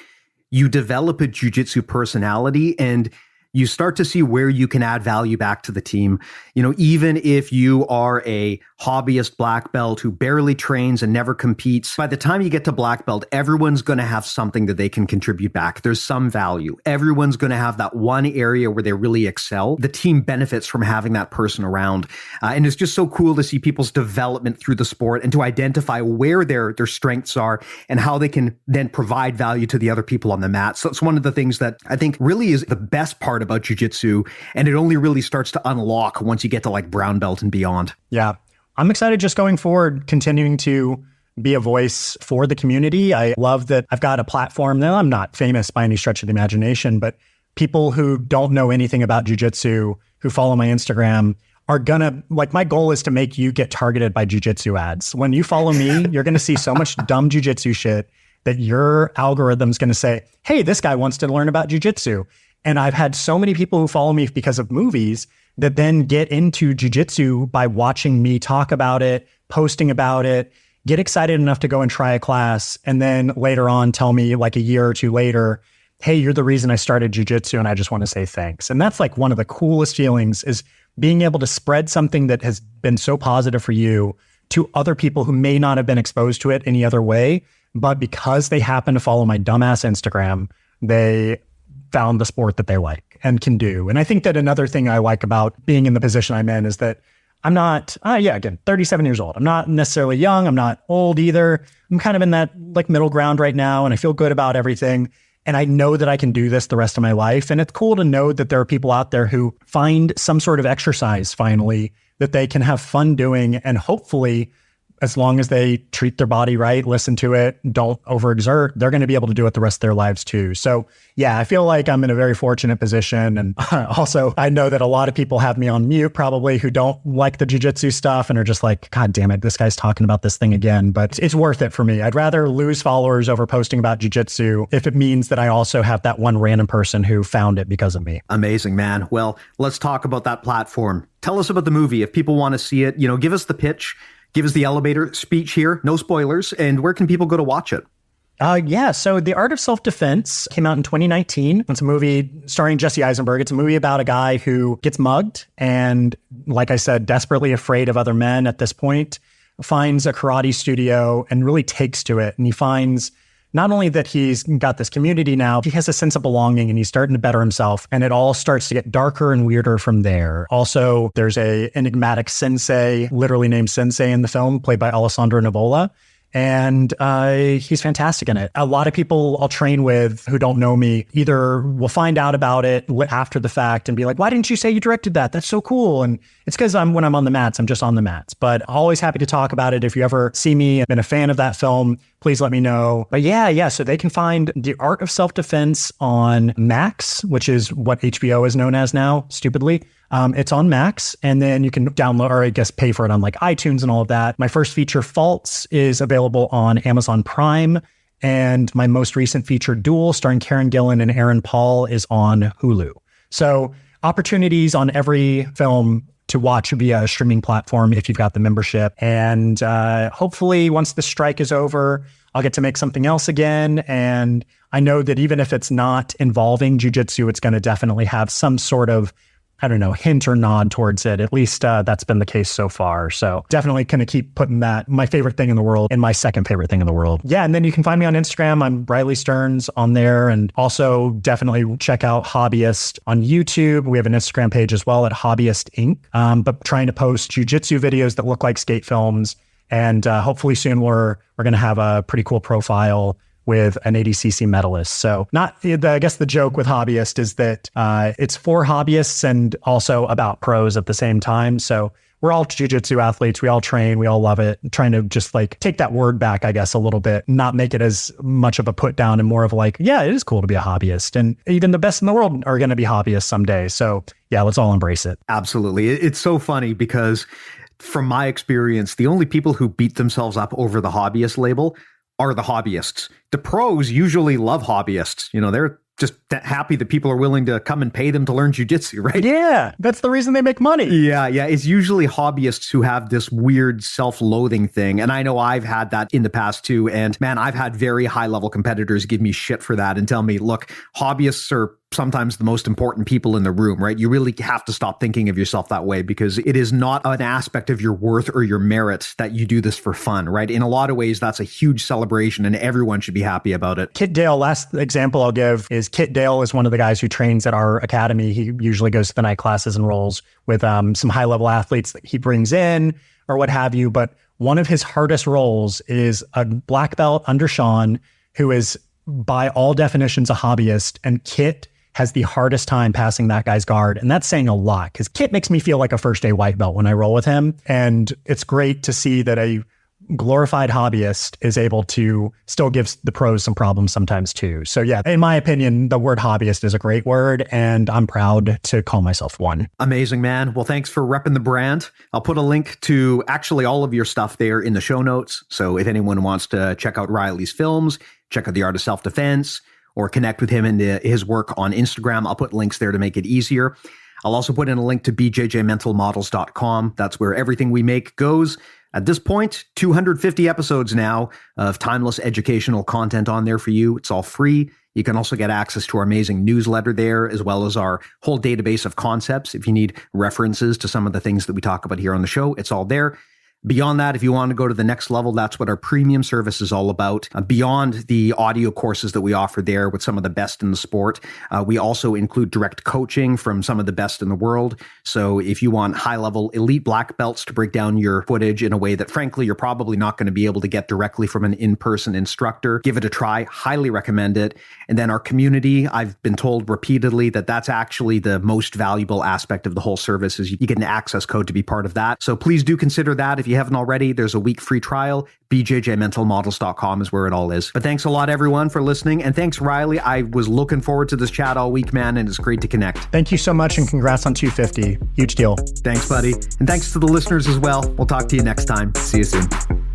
you develop a jiu-jitsu personality and you start to see where you can add value back to the team. Even if you are a hobbyist black belt who barely trains and never competes, by the time you get to black belt, everyone's going to have something that they can contribute back. There's some value. Everyone's going to have that one area where they really excel. The team benefits from having that person around. And it's just so cool to see people's development through the sport and to identify where their strengths are and how they can then provide value to the other people on the mat. So it's one of the things that I think really is the best part about jiu-jitsu. And it only really starts to unlock once you get to like brown belt and beyond. Yeah. I'm excited just going forward, continuing to be a voice for the community. I love that I've got a platform. Now, I'm not famous by any stretch of the imagination, but people who don't know anything about jiu-jitsu, who follow my Instagram, are gonna, like, my goal is to make you get targeted by jiu-jitsu ads. When you follow me, you're gonna see so much dumb jiu-jitsu shit that your algorithm's gonna say, hey, this guy wants to learn about jiu-jitsu. And I've had so many people who follow me because of movies that then get into jiu-jitsu by watching me talk about it, posting about it, get excited enough to go and try a class, and then later on tell me like a year or two later, hey, you're the reason I started jiu-jitsu and I just want to say thanks. And that's like one of the coolest feelings, is being able to spread something that has been so positive for you to other people who may not have been exposed to it any other way, but because they happen to follow my dumbass Instagram, they found the sport that they like and can do. And I think that another thing I like about being in the position I'm in is that I'm not, again, 37 years old. I'm not necessarily young. I'm not old either. I'm kind of in that like middle ground right now, and I feel good about everything. And I know that I can do this the rest of my life. And it's cool to know that there are people out there who find some sort of exercise finally that they can have fun doing. And hopefully, as long as they treat their body right, listen to it, don't overexert, they're going to be able to do it the rest of their lives too. So yeah, I feel like I'm in a very fortunate position. And also, I know that a lot of people have me on mute probably who don't like the jiu-jitsu stuff and are just like, God damn it, this guy's talking about this thing again. But it's worth it for me. I'd rather lose followers over posting about jiu-jitsu if it means that I also have that one random person who found it because of me. Amazing, man. Well, let's talk about that platform. Tell us about the movie. If people want to see it, give us the pitch. Give us the elevator speech here, no spoilers, and where can people go to watch it? So The Art of Self-Defense came out in 2019. It's a movie starring Jesse Eisenberg. It's a movie about a guy who gets mugged and, like I said, desperately afraid of other men at this point, finds a karate studio and really takes to it. And he finds not only that he's got this community now, he has a sense of belonging and he's starting to better himself. And it all starts to get darker and weirder from there. Also, there's a enigmatic sensei, literally named Sensei in the film, played by Alessandro Nivola. And he's fantastic in it. A lot of people I'll train with who don't know me either will find out about it after the fact and be like, why didn't you say you directed that? That's so cool. And it's because when I'm on the mats, I'm just on the mats. But always happy to talk about it. If you ever see me and been a fan of that film, please let me know. But yeah. So they can find The Art of Self-Defense on Max, which is what HBO is known as now, stupidly. It's on Max, and then you can download, or I guess pay for it on like iTunes and all of that. My first feature, Faults, is available on Amazon Prime, and my most recent feature, Duel, starring Karen Gillan and Aaron Paul, is on Hulu. So opportunities on every film to watch via a streaming platform if you've got the membership. And hopefully once the strike is over, I'll get to make something else again. And I know that even if it's not involving jiu-jitsu, it's going to definitely have some sort of, hint or nod towards it. At least that's been the case so far. So definitely going to keep putting that, my favorite thing in the world, and my second favorite thing in the world. Yeah, and then you can find me on Instagram. I'm Riley Stearns on there. And also definitely check out Hobbyist on YouTube. We have an Instagram page as well at Hobbyist Inc. But trying to post jiu-jitsu videos that look like skate films. And hopefully soon we're going to have a pretty cool profile with an 80cc medalist. So I guess the joke with Hobbyist is that it's for hobbyists and also about pros at the same time. So we're all jiu-jitsu athletes. We all train. We all love it. I'm trying to just like take that word back, I guess, a little bit, not make it as much of a put down and more of like, yeah, it is cool to be a hobbyist. And even the best in the world are going to be hobbyists someday. So yeah, let's all embrace it. Absolutely. It's so funny because from my experience, the only people who beat themselves up over the hobbyist label are the hobbyists. The pros usually love hobbyists. They're just happy that people are willing to come and pay them to learn jiu-jitsu, right? Yeah, that's the reason they make money. Yeah. It's usually hobbyists who have this weird self-loathing thing. And I know I've had that in the past too. And man, I've had very high-level competitors give me shit for that and tell me, look, hobbyists are sometimes the most important people in the room, right? You really have to stop thinking of yourself that way, because it is not an aspect of your worth or your merit that you do this for fun, right? In a lot of ways, that's a huge celebration and everyone should be happy about it. Kit Dale, last example I'll give is Kit Dale is one of the guys who trains at our academy. He usually goes to the night classes and rolls with some high-level athletes that he brings in or what have you. But one of his hardest rolls is a black belt under Shawn, who is by all definitions a hobbyist, and Kit has the hardest time passing that guy's guard. And that's saying a lot, because Kit makes me feel like a first day white belt when I roll with him. And it's great to see that a glorified hobbyist is able to still give the pros some problems sometimes too. So yeah, in my opinion, the word hobbyist is a great word, and I'm proud to call myself one. Amazing, man. Well, thanks for repping the brand. I'll put a link to actually all of your stuff there in the show notes. So if anyone wants to check out Riley's films, check out The Art of Self-Defense, or connect with him and his work on Instagram, I'll put links there to make it easier. I'll also put in a link to bjjmentalmodels.com. That's where everything we make goes. At this point, 250 episodes now of timeless educational content on there for you. It's all free. You can also get access to our amazing newsletter there, as well as our whole database of concepts. If you need references to some of the things that we talk about here on the show, it's all there. Beyond that, if you want to go to the next level, that's what our premium service is all about. Beyond the audio courses that we offer there with some of the best in the sport, we also include direct coaching from some of the best in the world. So if you want high-level elite black belts to break down your footage in a way that, frankly, you're probably not going to be able to get directly from an in-person instructor, give it a try. Highly recommend it. And then our community, I've been told repeatedly that that's actually the most valuable aspect of the whole service, is you get an access code to be part of that. So please do consider that. If you haven't already, there's a week free trial. bjjmentalmodels.com is where it all is. But thanks a lot, everyone, for listening. And thanks, Riley. I was looking forward to this chat all week, man, and it's great to connect. Thank you so much, and congrats on 250. Huge deal. Thanks, buddy. And thanks to the listeners as well. We'll talk to you next time. See you soon.